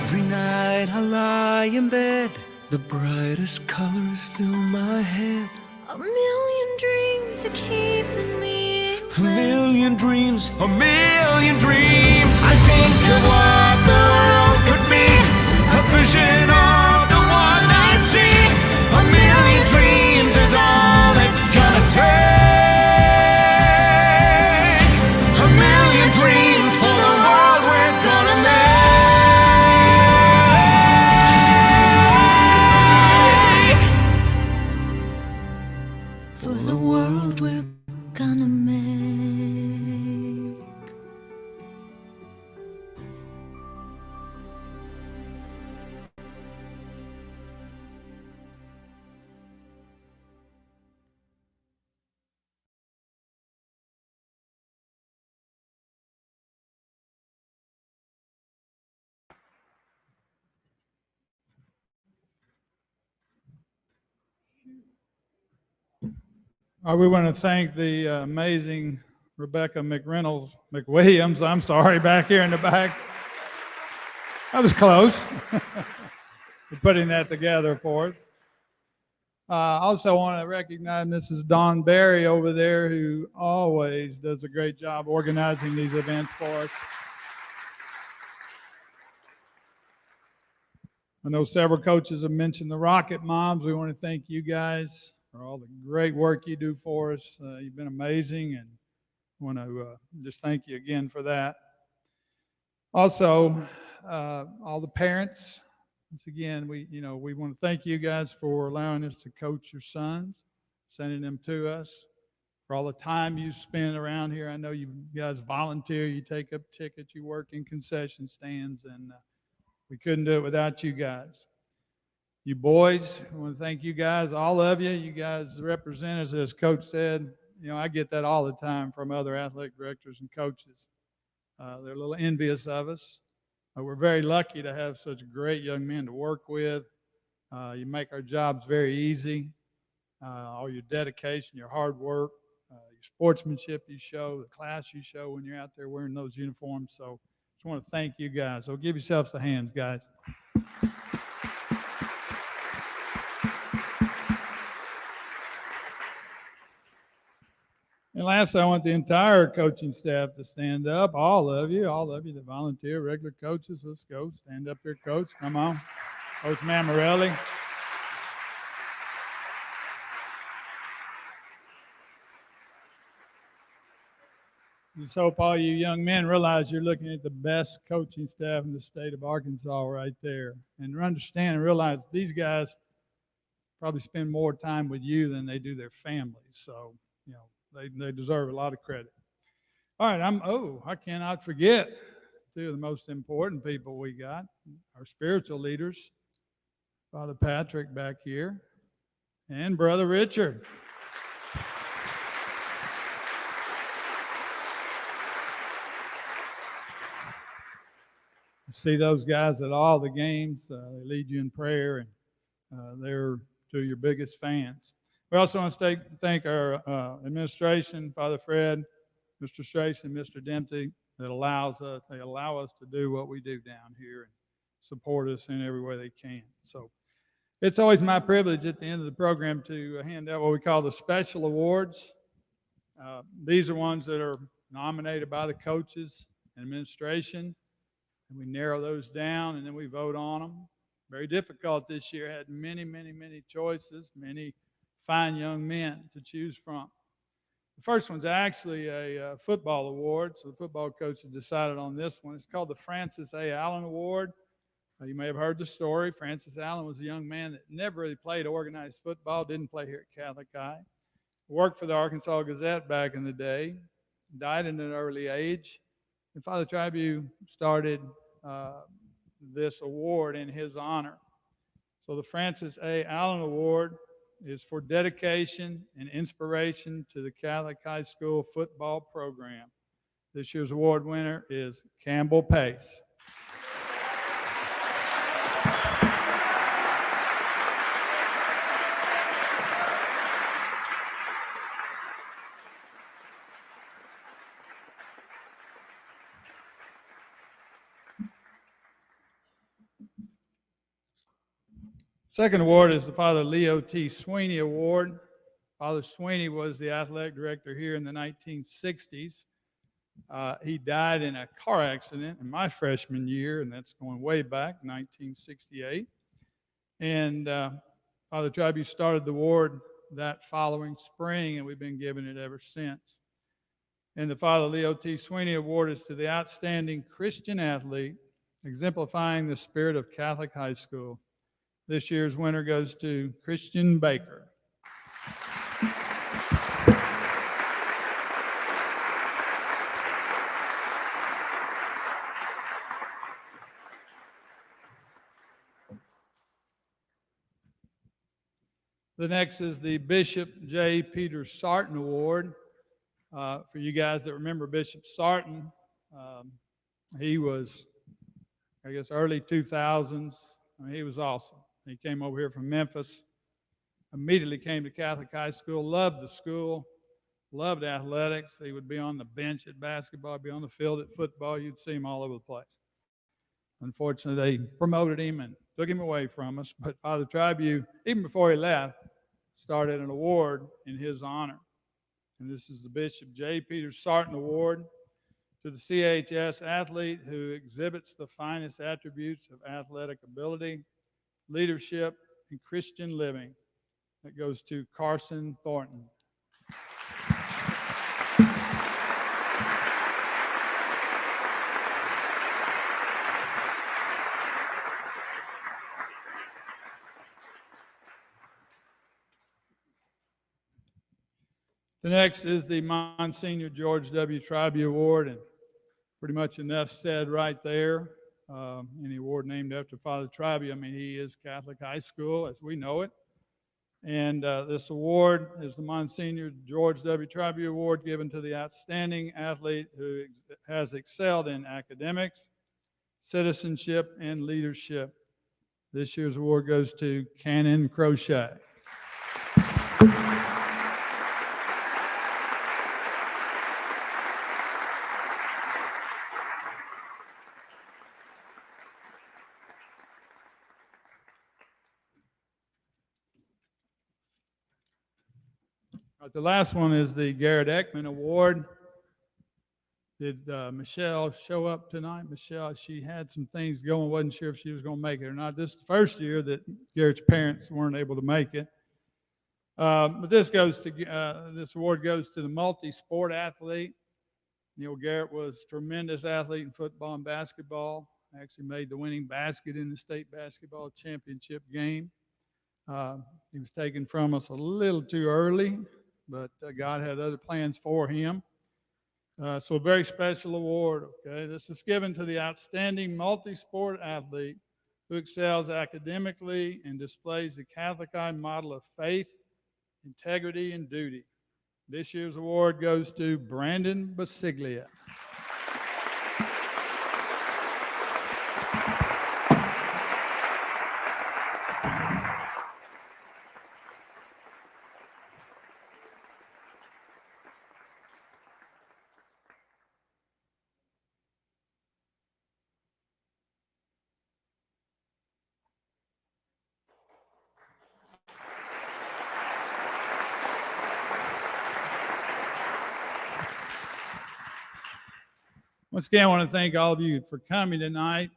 Every night I lie in bed, the brightest colors fill my head. A million dreams are keeping me A million dreams, a million dreams. I think of what the world could be, a vision of the one I see. A million dreams is all it's gonna take. A million dreams for the world we're gonna make. for the world we're gonna make. We want to thank the amazing Rebecca McWilliams, I'm sorry, back here in the back. That was close. For putting that together for us. Also want to recognize Mrs. Dawn Berry over there, who always does a great job organizing these events for us. I know several coaches have mentioned the Rocket Moms. We want to thank you guys for all the great work you do for us. You've been amazing, and I want to just thank you again for that. Also, all the parents. Once again, we want to thank you guys for allowing us to coach your sons, sending them to us, for all the time you spend around here. I know you guys volunteer, you take up tickets, you work in concession stands, and we couldn't do it without you guys. You boys, I want to thank you guys, all of you. You guys represent us, as Coach said. I get that all the time from other athletic directors and coaches. They're a little envious of us. We're very lucky to have such great young men to work with. You make our jobs very easy. All your dedication, your hard work, your sportsmanship you show, the class you show when you're out there wearing those uniforms. So just want to thank you guys. So give yourselves the hands, guys. And last, I want the entire coaching staff to stand up. All of you that volunteer, regular coaches, let's go. Stand up here, Coach. Come on. Coach Mammarelli. Just hope all you young men realize you're looking at the best coaching staff in the state of Arkansas right there. And understand and realize these guys probably spend more time with you than they do their families. So, they deserve a lot of credit. All right, I cannot forget two of the most important people we got, our spiritual leaders, Father Patrick back here, and Brother Richard. You see those guys at all the games. They lead you in prayer, and they're two of your biggest fans. We also want to thank our administration, Father Fred, Mr. Strace, and Mr. Dempsey, that they allow us to do what we do down here and support us in every way they can. So it's always my privilege at the end of the program to hand out what we call the special awards. These are ones that are nominated by the coaches and administration, and we narrow those down and then we vote on them. Very difficult this year. Had many, many, many choices, many fine young men to choose from. The first one's actually a football award, so the football coaches decided on this one. It's called the Francis A. Allen Award. You may have heard the story. Francis Allen was a young man that never really played organized football, didn't play here at Catholic High. Worked for the Arkansas Gazette back in the day, died at an early age. And Father Tribune started this award in his honor. So the Francis A. Allen Award is for dedication and inspiration to the Catholic High School football program. This year's award winner is Campbell Pace. Second award is the Father Leo T. Sweeney Award. Father Sweeney was the athletic director here in the 1960s. He died in a car accident in my freshman year, and that's going way back, 1968. And Father Tribune started the award that following spring, and we've been giving it ever since. And the Father Leo T. Sweeney Award is to the outstanding Christian athlete, exemplifying the spirit of Catholic High School. This year's winner goes to Christian Baker. The next is the Bishop J. Peter Sarton Award. For you guys that remember Bishop Sarton, he was, I guess, early 2000s. I mean, he was awesome. He came over here from Memphis, immediately came to Catholic High School, loved the school, loved athletics. He would be on the bench at basketball, be on the field at football. You'd see him all over the place. Unfortunately, they promoted him and took him away from us. But Father Tribune, even before he left, started an award in his honor. And this is the Bishop J. Peter Sarton Award to the CHS athlete who exhibits the finest attributes of athletic ability, leadership, and Christian living. That goes to Carson Thornton. The next is the Monsignor George W. Tribune Award, and pretty much enough said right there. Any award named after Father Tribune, I mean, he is Catholic High School as we know it. And this award is the Monsignor George W. Tribune Award given to the outstanding athlete who has excelled in academics, citizenship, and leadership. This year's award goes to Canon Crochet. The last one is the Garrett Ekman Award. Did Michelle show up tonight? Michelle, she had some things going, wasn't sure if she was going to make it or not. This is the first year that Garrett's parents weren't able to make it. But this award goes to the multi-sport athlete. Neil Garrett was a tremendous athlete in football and basketball. Actually made the winning basket in the state basketball championship game. He was taken from us a little too early, but God had other plans for him. So a very special award, okay? This is given to the outstanding multi-sport athlete who excels academically and displays the Catholic High model of faith, integrity, and duty. This year's award goes to Brandon Basiglia. Once again, I want to thank all of you for coming tonight.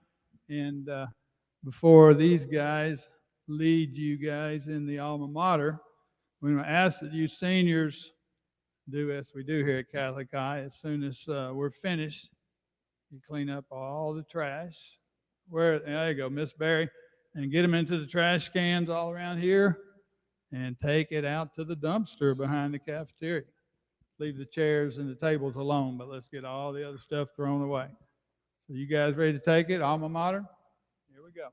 And before these guys lead you guys in the alma mater, we're going to ask that you seniors do as we do here at Catholic High. As soon as we're finished, you clean up all the trash. There you go, Miss Barry, and get them into the trash cans all around here and take it out to the dumpster behind the cafeteria. Leave the chairs and the tables alone, but let's get all the other stuff thrown away. So you guys ready to take it? Alma mater? Here we go.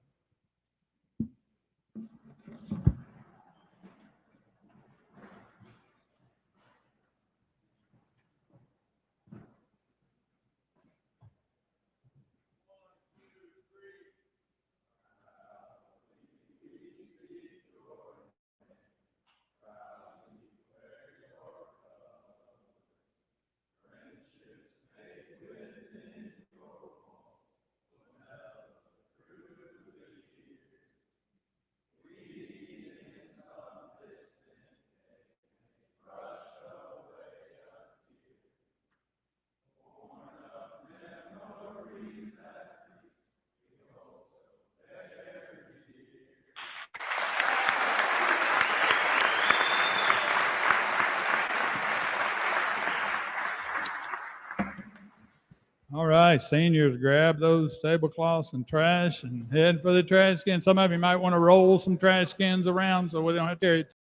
All right, seniors, grab those tablecloths and trash and head for the trash can. Some of you might want to roll some trash cans around so we don't have to carry it